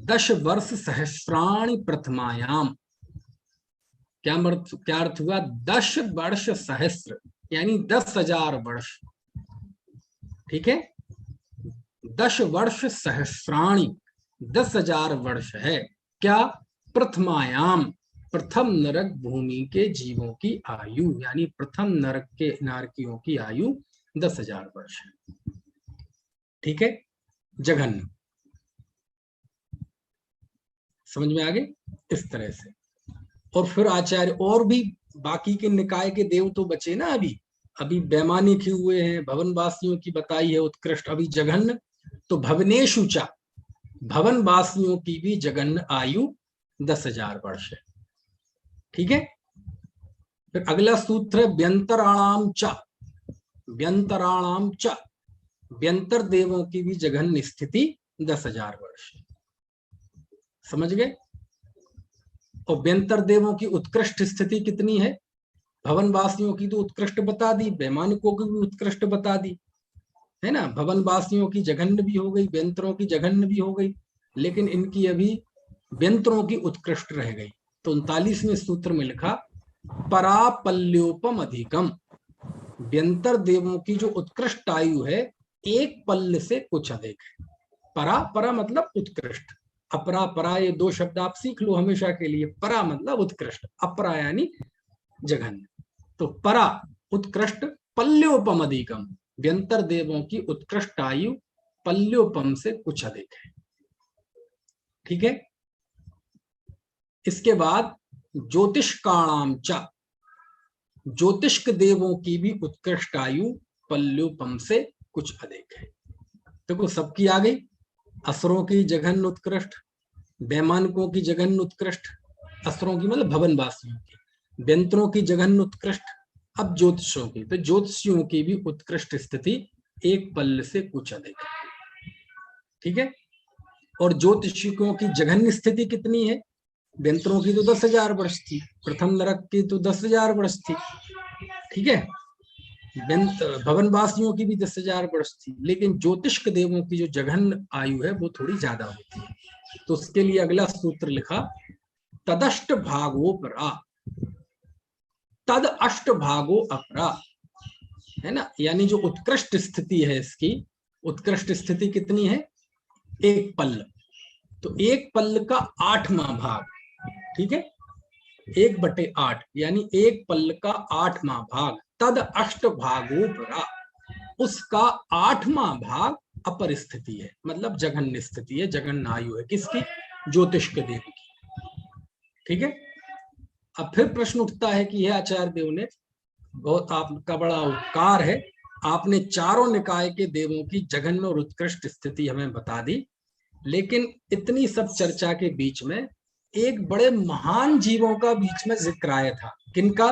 10 वर्ष सहस्राणि प्रथमायाम। क्या अर्थ हुआ? 10 वर्ष सहस्र यानी 10,000 वर्ष। ठीक है, 10 वर्ष सहस्राणि 10,000 वर्ष है क्या? प्रथमायाम प्रथम नरक भूमि के जीवों की आयु, यानी प्रथम नरक के नारकियों की आयु 10,000 वर्ष है। ठीक है, जघन्य। समझ में आ गए? इस तरह से। और फिर आचार्य और भी बाकी के निकाय के देव तो बचे ना, अभी वैमानिक हुए हैं, भवनवासियों की बताई है उत्कृष्ट, अभी जघन्य। तो भवनेषु च, भवनवासियों की भी जघन्य आयु 10,000 वर्ष है। ठीक है। फिर अगला सूत्र है व्यंतराणाम च, व्यंतराणाम च, व्यंतर देवों की भी जघन्य स्थिति 10,000 वर्ष। समझ गए? और व्यंतर देवों की उत्कृष्ट स्थिति कितनी है? भवनवासियों की तो उत्कृष्ट बता दी, वैमानिकों की भी उत्कृष्ट बता दी, है ना। भवनवासियों की जघन्य भी हो गई, व्यंतरों की जघन्य भी हो गई, लेकिन इनकी अभी व्यंतरों की उत्कृष्ट रह गई। तो 39वें सूत्र में लिखा परापल्योपम अधिकम, व्यंतर देवों की जो उत्कृष्ट आयु है 1 पल्ल से कुछ अधिक है। परा, परा मतलब उत्कृष्ट, अपरा परा, ये 2 शब्द आप सीख लो हमेशा के लिए। परा मतलब उत्कृष्ट, अपरा यानी जघन्य। तो परा उत्कृष्ट, पल्योपम अधिकम, व्यंतर देवों की उत्कृष्ट आयु पल्योपम से कुछ अधिक है। ठीक है। इसके बाद ज्योतिष्काणाम च, ज्योतिष्क देवों की भी उत्कृष्ट आयु पल्योपम से कुछ अधिक है। देखो सबकी आ गई, असुरों की जघन्य उत्कृष्ट, वैमानिकों की जघन्य उत्कृष्ट, असुरों की मतलब भवनवासियों की, व्यंतरों की जघन्य उत्कृष्ट, अब ज्योतिषों की। तो ज्योतिषियों की भी उत्कृष्ट स्थिति 1 पल्ल से कुछ अधिक है। ठीक है। और ज्योतिषिकों की जघन्य स्थिति कितनी है? व्यंतरों की तो 10,000 वर्ष थी, प्रथम नरक की तो 10,000 वर्ष थी। ठीक है, भवनवासियों की भी 10,000 वर्ष थी, लेकिन ज्योतिष्क देवों की जो जघन्य आयु है वो थोड़ी ज्यादा होती है। तो उसके लिए अगला सूत्र लिखा तदष्ट भागोपरा, तद अष्ट भागो अपरा, है ना। यानी जो उत्कृष्ट स्थिति है इसकी, उत्कृष्ट स्थिति कितनी है? 1 पल्ल। तो 1 पल्ल का 8वां भाग, ठीक है, 1/8 यानी 1 पल्ल का 8वां भाग, तद अष्ट भागोपरा, उसका 8वां भाग अपर स्थिति है, मतलब जघन्य स्थिति है, जघन्य आयु है। किसकी? ज्योतिष्क देव की। ठीक है। अब फिर प्रश्न उठता है कि यह आचार्य देव ने, बहुत आपका बड़ा उपकार है, आपने चारों निकाय के देवों की जघन्य और उत्कृष्ट स्थिति हमें बता दी, लेकिन इतनी सब चर्चा के बीच में एक बड़े महान जीवों का बीच में जिक्र आया था। किनका?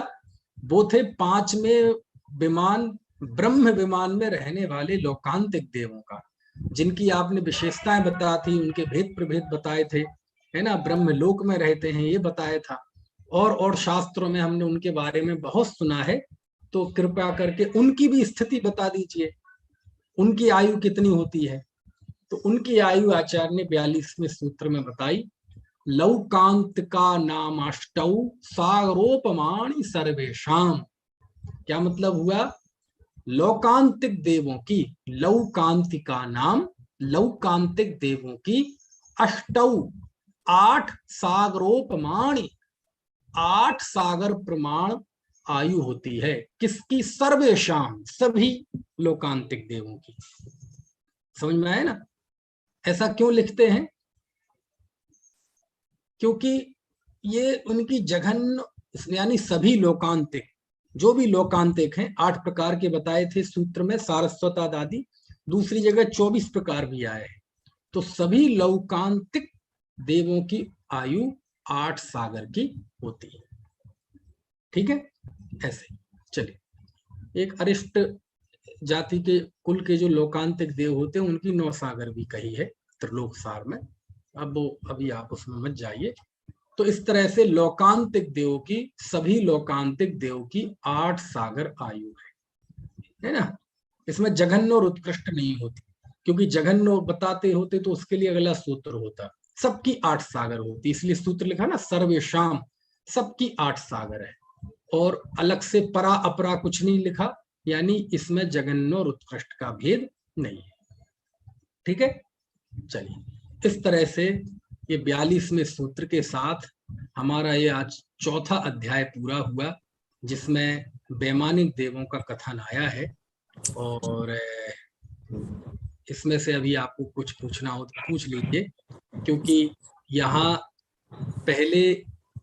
वो थे 5वें विमान, ब्रह्म विमान में रहने वाले लोकांतिक देवों का, जिनकी आपने विशेषताएं बता थी, उनके भेद प्रभेद बताए थे, है ना, ब्रह्म लोक में रहते हैं ये बताया था, और शास्त्रों में हमने उनके बारे में बहुत सुना है। तो कृपया करके उनकी भी स्थिति बता दीजिए, उनकी आयु कितनी होती है। तो उनकी आयु आचार्य ने 42वें सूत्र में बताई। लौकांत का नाम अष्टौ सागरोपमाणि सर्वेशाम। क्या मतलब हुआ? लौकांतिक देवों की, लौकांतिका नाम, लौकांतिक देवों की अष्टौ 8 सागरोपमाणि, 8 सागर प्रमाण आयु होती है। किसकी? सर्वेशाम, सभी लोकांतिक देवों की। समझ में आया ना? ऐसा क्यों लिखते हैं? क्योंकि ये उनकी जघन्य, यानी सभी लोकांतिक, जो भी लोकांतिक हैं, 8 प्रकार के बताए थे सूत्र में, सारस्वत आदि, दूसरी जगह 24 प्रकार भी आए हैं। तो सभी लौकांतिक देवों की आयु 8 सागर की होती है। ठीक है, ऐसे। चलिए, एक अरिष्ट जाति के कुल के जो लोकांतिक देव होते हैं उनकी 9 सागर भी कही है त्रिलोक सार में। अब वो अभी आप उसमें मत जाइए। तो इस तरह से लोकांतिक देवों की, सभी लोकांतिक देवों की 8 सागर आयु है ना। इसमें जघन्य और उत्कृष्ट नहीं होती, क्योंकि जघन्य बताते होते तो उसके लिए अगला सूत्र होता। सबकी 8 सागर होती, इसलिए सूत्र लिखा ना सर्वेशाम, सबकी 8 सागर है, और अलग से परा अपरा कुछ नहीं लिखा, यानी इसमें जघन्य और उत्कृष्ट का भेद नहीं है। ठीक है, चलिए, इस तरह से ये 42वें सूत्र के साथ हमारा ये आज चौथा अध्याय पूरा हुआ, जिसमें वैमानिक देवों का कथन आया है। और इसमें से अभी आपको कुछ पूछना हो तो पूछ लीजिए, क्योंकि यहाँ पहले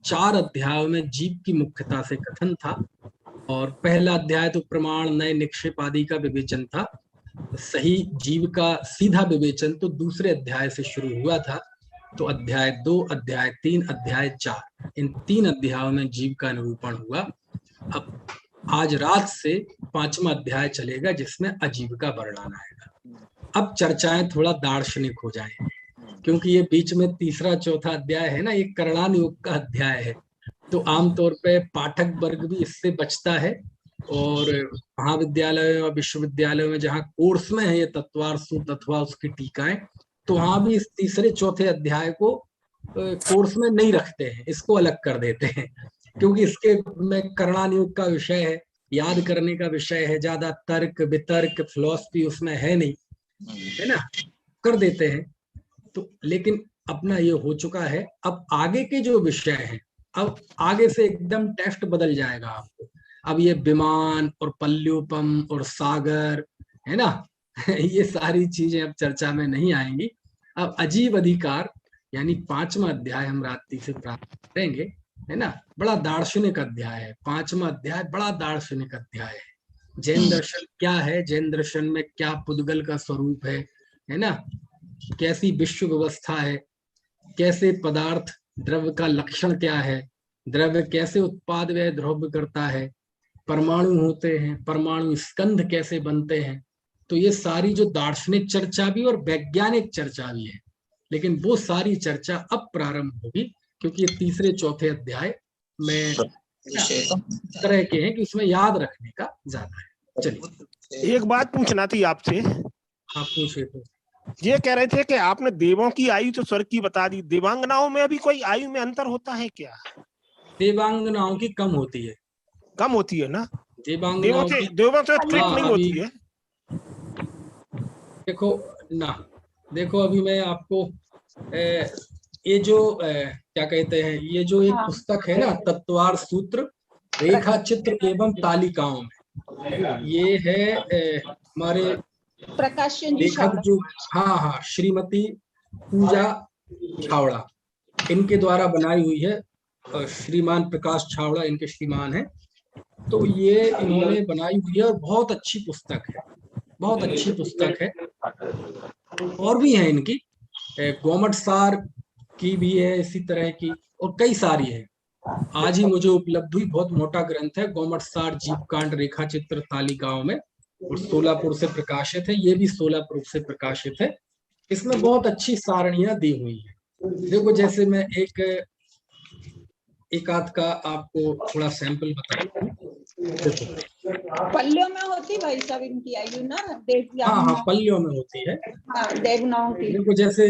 4 अध्यायों में जीव की मुख्यता से कथन था, और पहला अध्याय तो प्रमाण, नए, निक्षेप आदि का विवेचन था। सही जीव का सीधा विवेचन तो दूसरे अध्याय से शुरू हुआ था। तो अध्याय 2, अध्याय 3, अध्याय 4, इन 3 अध्यायों में जीव का निरूपण हुआ। अब आज रात से 5वां अध्याय चलेगा, जिसमें अजीव का वर्णन आएगा। अब चर्चाएं थोड़ा दार्शनिक हो जाएंगी, क्योंकि ये बीच में 3रा 4था अध्याय है ना, ये करणान योग का अध्याय है। तो आमतौर पे पाठक वर्ग भी इससे बचता है, और महाविद्यालय और विश्वविद्यालयों में जहाँ कोर्स में है ये तत्वार सूत्र अथवा उसकी टीकाएं, तो वहां भी इस 3रे 4थे अध्याय को कोर्स में नहीं रखते हैं, इसको अलग कर देते हैं, क्योंकि इसके में करणान योग का विषय है, याद करने का विषय है, ज्यादा तर्क वितर्क फिलॉसफी उसमें है नहीं, है ना, कर देते हैं। तो लेकिन अपना ये हो चुका है। अब आगे के जो विषय हैं, अब आगे से एकदम टेस्ट बदल जाएगा आपको। अब ये विमान और पल्ल्यूपम और सागर, है ना, ये सारी चीजें अब चर्चा में नहीं आएंगी। अब अजीब अधिकार यानी 5वां अध्याय हम रात्रि से प्राप्त करेंगे, है ना। बड़ा दार्शनिक अध्याय है 5वां अध्याय, बड़ा दार्शनिक अध्याय है। जैन दर्शन क्या है, जैन दर्शन में क्या पुद्गल का स्वरूप है ना, कैसी विश्व व्यवस्था है, कैसे पदार्थ द्रव्य का लक्षण क्या है, द्रव्य कैसे उत्पाद व द्रव्य करता है, परमाणु होते हैं, परमाणु स्कंध कैसे बनते हैं। तो ये सारी जो दार्शनिक चर्चा भी और वैज्ञानिक चर्चा भी है, लेकिन वो सारी चर्चा अब प्रारंभ होगी, क्योंकि ये 3रे 4थे अध्याय में तरह के हैं कि उसमें याद रखने का ज्यादा है। चलिए, एक बात पूछना थी आपसे। आप पूछिए। तो ये कह रहे थे कि आपने देवों की आयु तो स्वर्ग की बता दी, देवांगनाओं में अभी कोई आयु में अंतर होता है क्या? देवांगनाओं की कम होती है। कम होती है ना, देवांगनाओं की देवों से ठीक नहीं होती है। देखो अभी मैं आपको ये जो क्या कहते हैं, ये जो एक पुस्तक है ना, तत्वार सूत्र रेखा चित्र एवं तालिकाओं में, ये है हमारे लेखक जो, हाँ, श्रीमती पूजा छावड़ा, इनके द्वारा बनाई हुई है। श्रीमान प्रकाश छावड़ा इनके श्रीमान हैं। तो ये इन्होंने बनाई हुई है और बहुत अच्छी पुस्तक है, बहुत अच्छी पुस्तक है। और भी है इनकी, गोमट सार की भी है इसी तरह की, और कई सारी है। आज ही मुझे उपलब्ध हुई, बहुत मोटा ग्रंथ है गोमट सार जीवकांड रेखा चित्र तालिकाओं में, और सोलापुर से प्रकाशित है। ये भी सोलापुर से प्रकाशित है। इसमें बहुत अच्छी सारणियां दी हुई है। देखो जैसे मैं एक आध का आपको थोड़ा सैंपल बताता हूँ। देखो पल्लियों में होती भाई साहब इनकी आयु ना, हाँ, पल्लियों में होती है। देवनाओं की। देखो जैसे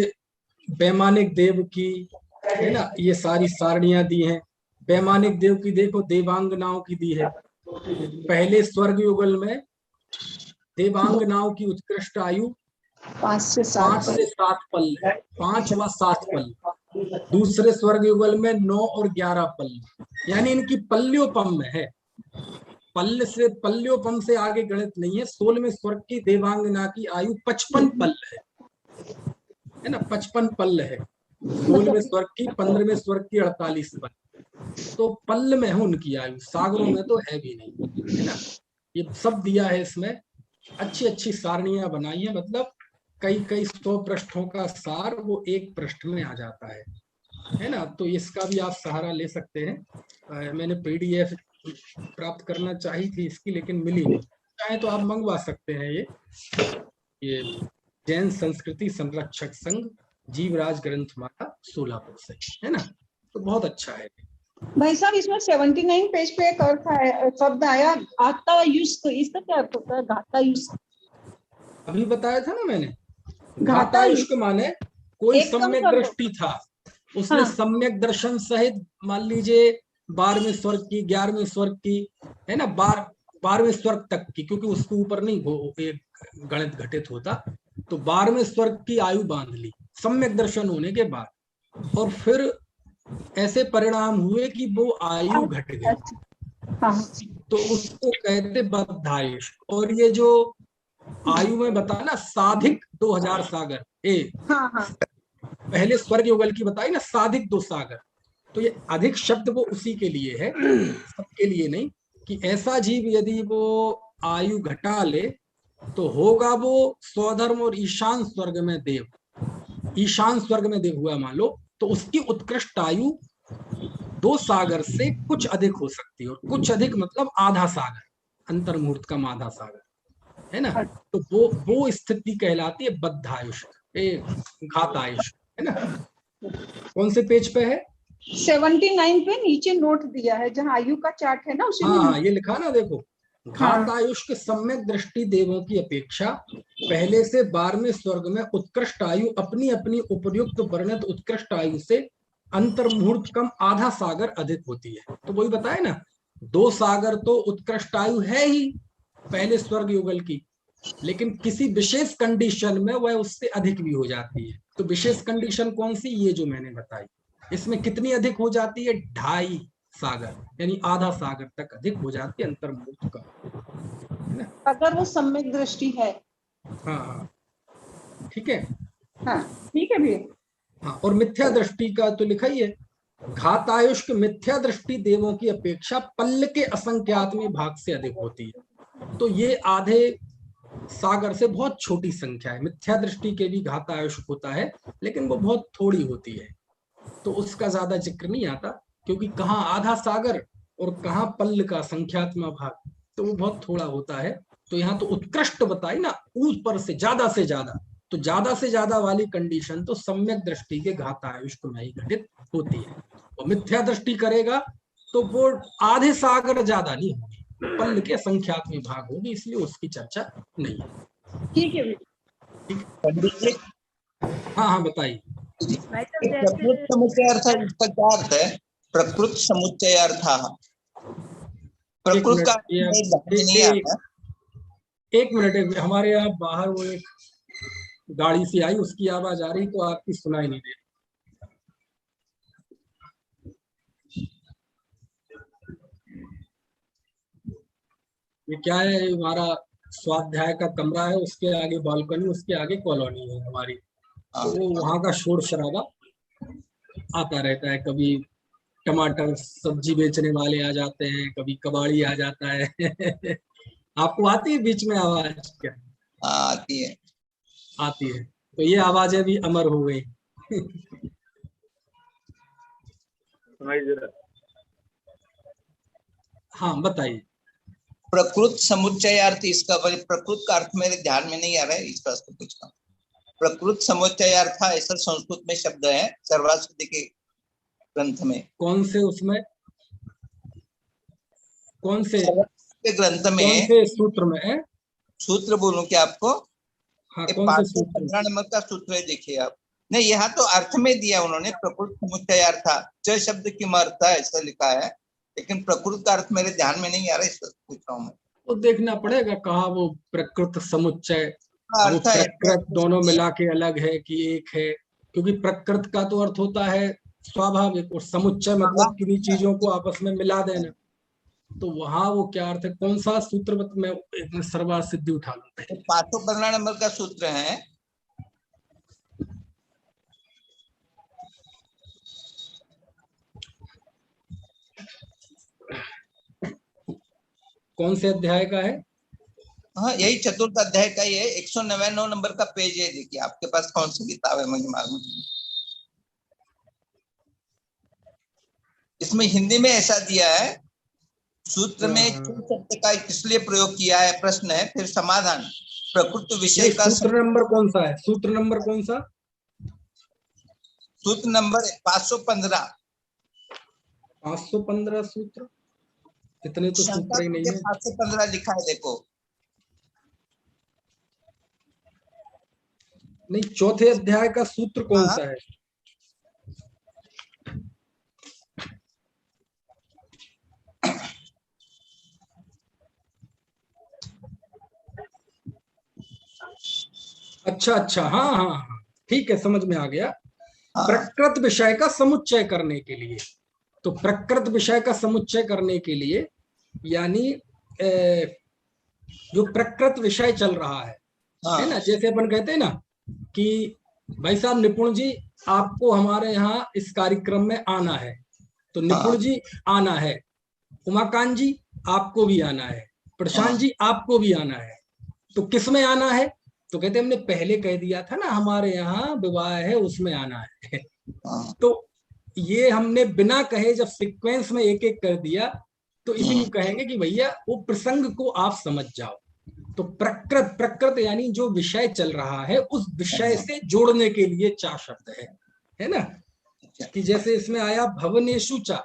वैमानिक देव की है ना, ये सारी सारणियां दी हैं। वैमानिक देव की देखो देवांगनाओं की दी है। पहले स्वर्ग युगल में देवांगनाओं की उत्कृष्ट आयु 5 से 7 पल है, 5 व 7 पल। दूसरे स्वर्ग युगल में 9 और 11 पल, यानी इनकी पल्योपम में है। पल्योपम से आगे गणित नहीं है। 16वें स्वर्ग की देवांगना की आयु 55 पल है ना, 55 पल है। 16वें स्वर्ग की, 15वें स्वर्ग की 48 पल। तो पल में है उनकी आयु, सागरों में तो है भी नहीं, है ना। ये सब दिया है इसमें। अच्छी अच्छी सारणियां बनाई है, मतलब कई 100 पृष्ठों का सार वो एक पृष्ठ में आ जाता है ना। तो इसका भी आप सहारा ले सकते हैं। मैंने पीडीएफ प्राप्त करना चाही थी इसकी, लेकिन मिली नहीं। चाहे तो आप मंगवा सकते हैं। ये जैन संस्कृति संरक्षक संघ, जीवराज ग्रंथमाला सोलापुर से, है ना। तो बहुत अच्छा है भाई साहब। इसमें 79 पेज पे एक अर्थ है, शब्द आया घातायुष्क। इसका क्या अर्थ होता है घातायुष्क? अभी बताया था ना मैंने। घातायुष्क माने कोई सम्यक दृष्टि था, उसने सम्यक दर्शन सहित, मान लीजिए 12वें स्वर्ग की, 11वें स्वर्ग की, है ना, 12वें स्वर्ग तक की, क्योंकि उसके ऊपर नहीं एक गणित घटित होता। तो 12वें स्वर्ग की आयु बांध ली सम्यक दर्शन होने के बाद, और फिर ऐसे परिणाम हुए कि वो आयु घट गई। तो उसको कहते बद्धायुष्क। और ये जो आयु में बताया ना साधिक 2000 सागर, पहले स्वर्ग युगल की बताई ना साधिक 2 सागर, तो ये अधिक शब्द वो उसी के लिए है, सबके लिए नहीं। कि ऐसा जीव यदि वो आयु घटा ले तो होगा वो स्वधर्म और ईशान स्वर्ग में देव। ईशान स्वर्ग में देव हुआ मान लो, तो उसकी उत्कृष्ट आयु 2 सागर से कुछ अधिक हो सकती है। और कुछ अधिक मतलब आधा सागर, अंतर्मुहूर्त का आधा सागर, है ना। तो वो स्थिति कहलाती है बद्धायुष्क, घातायुष्क, है ना। कौन से पेज पे है? 79 पे नीचे नोट दिया है, जहाँ आयु का चार्ट है ना, उसी में। हाँ, ये लिखा ना, देखो घातायुष्क सम्यक दृष्टि देवों की अपेक्षा पहले से 12वें स्वर्ग में उत्कृष्ट आयु अपनी अपनी उपयुक्त वर्णित उत्कृष्ट आयु से अंतर्मुहूर्त कम आधा सागर अधिक होती है। तो वही बताए ना, 2 सागर तो उत्कृष्ट आयु है ही पहले स्वर्ग युगल की, लेकिन किसी विशेष कंडीशन में वह उससे अधिक भी हो जाती है। तो विशेष कंडीशन कौन सी? ये जो मैंने बताई। इसमें कितनी अधिक हो जाती है? 2.5 सागर, यानी आधा सागर तक अधिक हो जाती है अंतर्मुहूर्त का, है ना। अगर वो सम्यक दृष्टि है। हाँ, ठीक है। हाँ, ठीक है भैया। हाँ, और मिथ्या दृष्टि का तो लिखा ही है। घातायुष्क मिथ्या दृष्टि देवों की अपेक्षा पल्ल के असंख्यातमी भाग से अधिक होती है। तो ये आधे सागर से बहुत छोटी संख्या है। मिथ्या दृष्टि के भी घातायुष्क होता है, लेकिन वो बहुत थोड़ी होती है, तो उसका ज्यादा जिक्र नहीं आता, क्योंकि कहाँ आधा सागर और कहाँ पल्ल का संख्यात्मक भाग, तो वो बहुत थोड़ा होता है। तो यहाँ तो उत्कृष्ट बताई ना, ऊपर से ज्यादा, तो ज्यादा से ज्यादा वाली कंडीशन तो सम्यक दृष्टि के घातायुष्क में ही घटित होती है। और मिथ्या दृष्टि करेगा तो वो आधे सागर ज्यादा नहीं होगी, पल्ल के संख्यात्मक भाग होगी, इसलिए उसकी चर्चा नहीं है। ठीक है भैया। हाँ, बताइए। प्रकृत समुच्चय अर्थ इसका क्या अर्थ है? प्रकृत समुच्चय अर्थ प्रकृत का नहीं आता। एक मिनट, हमारे यहाँ बाहर वो एक गाड़ी से आई, उसकी आवाज आ रही, तो आपकी सुनाई नहीं दे। ये क्या है? हमारा स्वाध्याय का कमरा है, उसके आगे बालकनी, उसके आगे कॉलोनी है हमारी। तो वो वहाँ का शोर शराबा आता रहता है। कभी टमाटर सब्जी बेचने वाले आ जाते हैं, कभी कबाड़ी आ जाता है। आपको आती है बीच में आवाज क्या? आती है। आती है। तो ये आवाजें भी अमर हो गई। सुनाई दे रहा हाँ बताइए। प्रकृत समुच्चयार्थ, इसका प्रकृत का अर्थ मेरे ध्यान में नहीं आ रहा है, इस पर से पूछता हूँ। प्रकृत समुच्चयार्थ ऐसा संस्कृत में शब्द है सर्वाश्रुति के ग्रंथ में। कौन से उसमें, कौन से सर्वाश्रुति के ग्रंथ कौन में से सूत्र में है? सूत्र बोलूं क्या आपको? हाँ ये कौन से सूत्र? 515 नंबर का सूत्र है, देखिए आप। नहीं, यहाँ तो अर्थ में दिया उन्होंने, प्रकृत समुच्चयार्थ च शब्द की अर्थ ऐसा लिखा है, लेकिन प्रकृत का अर्थ मेरे ध्यान में नहीं आ रहा है, इस पर पूछ रहा हूँ मैं। तो देखना पड़ेगा कहा वो प्रकृत समुच्चय, वो अर्थ है प्रकृत दोनों मिला के अलग है कि एक है, क्योंकि प्रकृत का तो अर्थ होता है स्वाभाविक, और समुच्चय मतलब किन्हीं चीजों को आपस में मिला देना। तो वहां वो क्या अर्थ है, कौन सा सूत्र मैं एक मिनट सर्वार्थ सिद्धि उठा लूं। 515 नंबर का सूत्र है। कौन से अध्याय का है? हाँ, यही चतुर्थ अध्याय का ही है, 199 नंबर का पेज है। देखिए आपके पास कौन सी किताब है मुझे मालूम नहीं। इसमें हिंदी में ऐसा दिया है, सूत्र में शब्द का इसलिए प्रयोग किया है, प्रश्न है, फिर समाधान। प्रकृति विषय का सूत्र नंबर कौन सा है? सूत्र नंबर कौन सा? सूत्र नंबर 515। 515 सूत्र? इतने तो सूत्र ही नहीं है। 515 लिखा है, देखो। नहीं, चौथे अध्याय का सूत्र कौन सा है? अच्छा अच्छा, हाँ हाँ हाँ, ठीक है, समझ में आ गया। प्रकृत विषय का समुच्चय करने के लिए, तो प्रकृत विषय का समुच्चय करने के लिए यानी जो प्रकृत विषय चल रहा है ना, जैसे अपन कहते हैं ना कि भाई साहब निपुण जी आपको हमारे यहाँ इस कार्यक्रम में आना है, तो निपुण जी आना है, उमाकांत जी आपको भी आना है, प्रशांत जी आपको भी आना है। तो किस में आना है? तो कहते हमने पहले कह दिया था ना हमारे यहाँ विवाह है उसमें आना है। तो ये हमने बिना कहे जब सीक्वेंस में एक एक कर दिया तो इसी को कहेंगे कि भैया वो प्रसंग को आप समझ जाओ। तो प्रकृत, प्रकृत यानी जो विषय चल रहा है उस विषय से जोड़ने के लिए चा शब्द है ना, कि जैसे इसमें आया भवनेषु चा,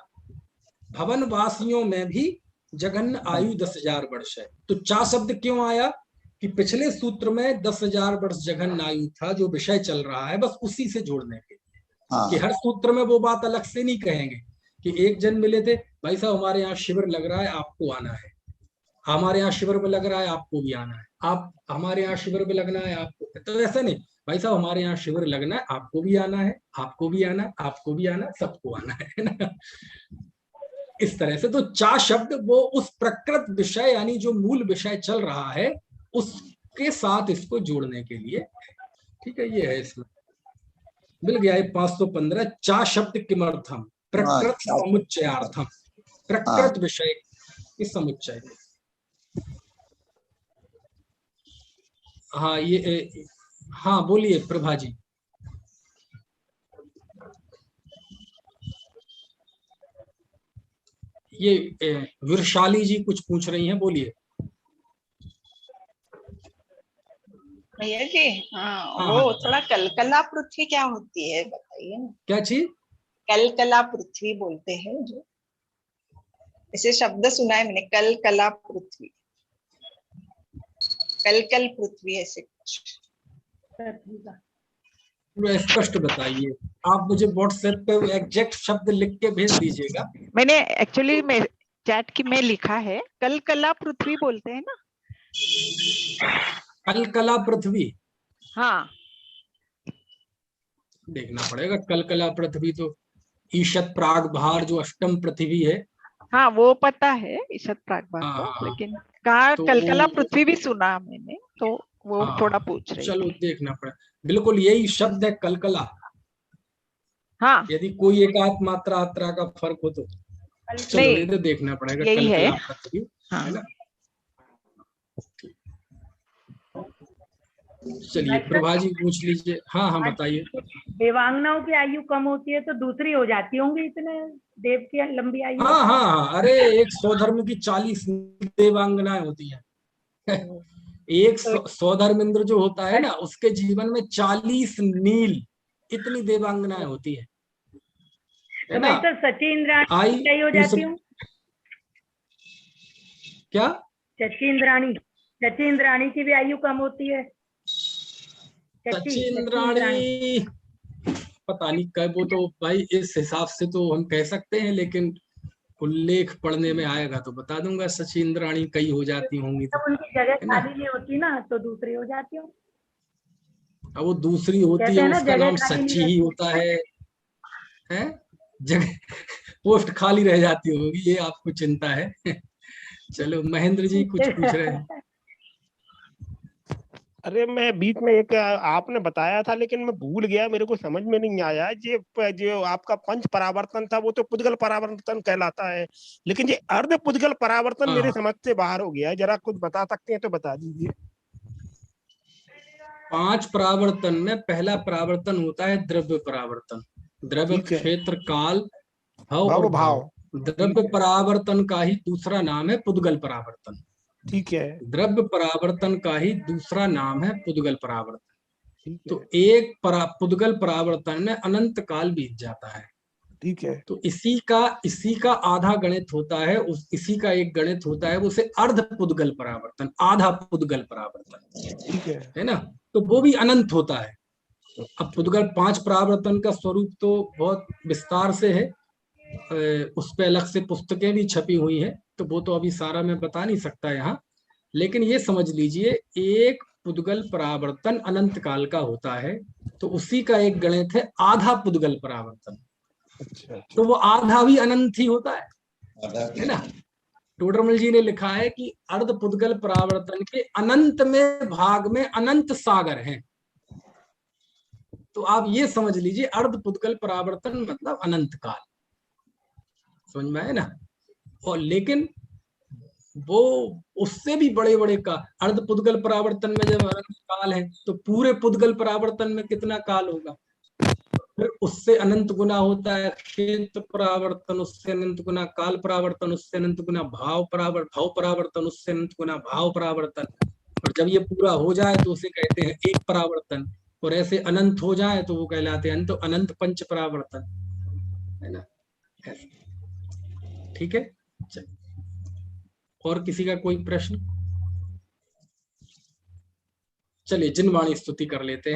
भवन वासियों में भी जघन्य आयु 10,000 वर्ष है। तो चा शब्द क्यों आया कि पिछले सूत्र में 10,000 वर्ष जघन्य आयु था जो विषय चल रहा है, बस उसी से जोड़ने के लिए। कि हर सूत्र में वो बात अलग से नहीं कहेंगे कि एक जन मिले थे, भाई साहब हमारे यहाँ शिविर लग रहा है आपको आना है, हमारे यहाँ शिविर में लग रहा है आपको भी आना है, आप हमारे यहाँ शिविर में लगना है आपको। तो ऐसा नहीं, भाई साहब हमारे यहाँ शिविर लगना है आपको भी आना है, आपको भी आना, आपको भी आना, सबको आना है ना, इस तरह से। तो चा शब्द वो उस प्रकृत विषय यानी जो मूल विषय चल रहा है उसके साथ इसको जोड़ने के लिए, ठीक है। ये है इसमें मिल गया है 515 चा शब्द किमर्थम प्रकृत समुच्चयार्थम, प्रकृत विषय की समुच्चय। हाँ ये हाँ बोलिए प्रभा जी। ये विरशाली जी कुछ पूछ रही हैं, बोलिए। भैया जी हाँ, वो थोड़ा कलकला पृथ्वी क्या होती है बताइए ना। क्या चीज? कलकला पृथ्वी बोलते हैं जो, ऐसे शब्द सुना है मैंने, कलकला पृथ्वी, कलकल पृथ्वी ऐसे कुछ। स्पष्ट बताइए, आप मुझे व्हाट्सएप पे एग्जैक्ट शब्द लिख के भेज दीजिएगा। मैंने एक्चुअली में चैट की में लिखा है, कलकला पृथ्वी बोलते हैं ना। कलकला पृथ्वी, हाँ देखना पड़ेगा। कलकला पृथ्वी तो ईशत प्राग भार जो अष्टम पृथ्वी है, हाँ वो पता है ईशत प्राग भार, लेकिन कहा तो कलकला पृथ्वी भी सुना मैंने, तो वो थोड़ा पूछ रही। चलो देखना पड़ेगा, बिल्कुल यही शब्द है कलकला। हाँ यदि कोई एकाध मात्रा आत्रा का फर्क हो तो चलो ये तो देखना पड़ेगा। यही है, है ना। चलिए प्रभा जी पूछ लीजिए। हाँ हाँ बताइए। देवांगनाओं की आयु कम होती है तो दूसरी हो जाती होंगी, इतने देव की लंबी आयु। हाँ हाँ हाँ, अरे एक स्वधर्म की 40 देवांगनाएं होती हैं। एक स्वधर्मेंद्र जो होता है ना, उसके जीवन में 40 नील इतनी देवांगनाएं होती है तो भाई तो सची इंद्राणी क्या हो जाती हूँ? क्या सची इंद्राणी की भी आयु कम होती है। सची इंद्राणी पता नहीं कब, वो तो भाई इस हिसाब से तो हम कह सकते हैं, लेकिन उल्लेख पढ़ने में आएगा तो बता दूंगा। सची इंद्राणी कई हो जाती होंगी तो उनकी जगह खाली नहीं होती ना, तो दूसरी हो जाती हूँ। अब वो दूसरी होती है, उसका नाम सच्ची ही होता है? जगह पोस्ट खाली रह जाती होगी, ये आपको चिंता है। चलो महेंद्र जी कुछ पूछ रहे हैं। अरे मैं बीच में एक आपने बताया था लेकिन मैं भूल गया, मेरे को समझ में नहीं आया। ये जो आपका पंच परावर्तन था वो तो पुद्गल परावर्तन कहलाता है, लेकिन ये अर्ध पुद्गल परावर्तन मेरे समझ से बाहर हो गया है। जरा कुछ बता सकते हैं तो बता दीजिए। 5 परावर्तन में पहला परावर्तन होता है द्रव्य परावर्तन। द्रव्य, क्षेत्र, काल, भाव और भाव। द्रव्य परावर्तन का ही दूसरा नाम है पुद्गल परावर्तन। ठीक है। द्रव्य परावर्तन का ही दूसरा नाम है पुद्गल परावर्तन। तो एक पुद्गल परावर्तन में अनंत काल बीत जाता है। ठीक है। तो इसी का आधा गणित होता है, इसी का एक गणित होता है, उसे अर्ध पुद्गल परावर्तन, आधा पुद्गल परावर्तन। ठीक है ना? तो वो भी अनंत होता है। अब पुद्गल 5 परावर्तन का स्वरूप तो बहुत विस्तार से है, उस पे अलग से पुस्तकें भी छपी हुई हैं, तो वो तो अभी सारा मैं बता नहीं सकता यहाँ। लेकिन ये समझ लीजिए, एक पुद्गल परावर्तन अनंत काल का होता है, तो उसी का एक गणित है आधा पुद्गल परावर्तन। अच्छा। तो वो आधा भी अनंत ही होता है ना? टोडरमल जी ने लिखा है कि अर्ध पुद्गल परावर्तन के अनंत में भाग में अनंत सागर हैं। तो आप ये समझ लीजिए, अर्ध पुद्गल परावर्तन मतलब अनंत काल। समझ में आए ना? और लेकिन वो उससे भी बड़े बड़े का अर्ध पुद्गल परावर्तन में जब अनंत काल है, तो पूरे पुद्गल परावर्तन में कितना काल होगा? फिर उससे अनंत गुना होता है क्षेत्र परावर्तन, उससे अनंत गुना काल परावर्तन, उससे अनंत गुना भाव परावर्तन, उससे अनंत गुना भाव परावर्तन। और जब ये पूरा हो जाए तो उसे कहते हैं एक परावर्तन, और ऐसे अनंत हो जाए तो वो कहलाते हैं तो अनंत पंच परावर्तन, है ना? ठीक है। चलिए, और किसी का कोई प्रश्न? चलिए जिनवाणी स्तुति कर लेते हैं।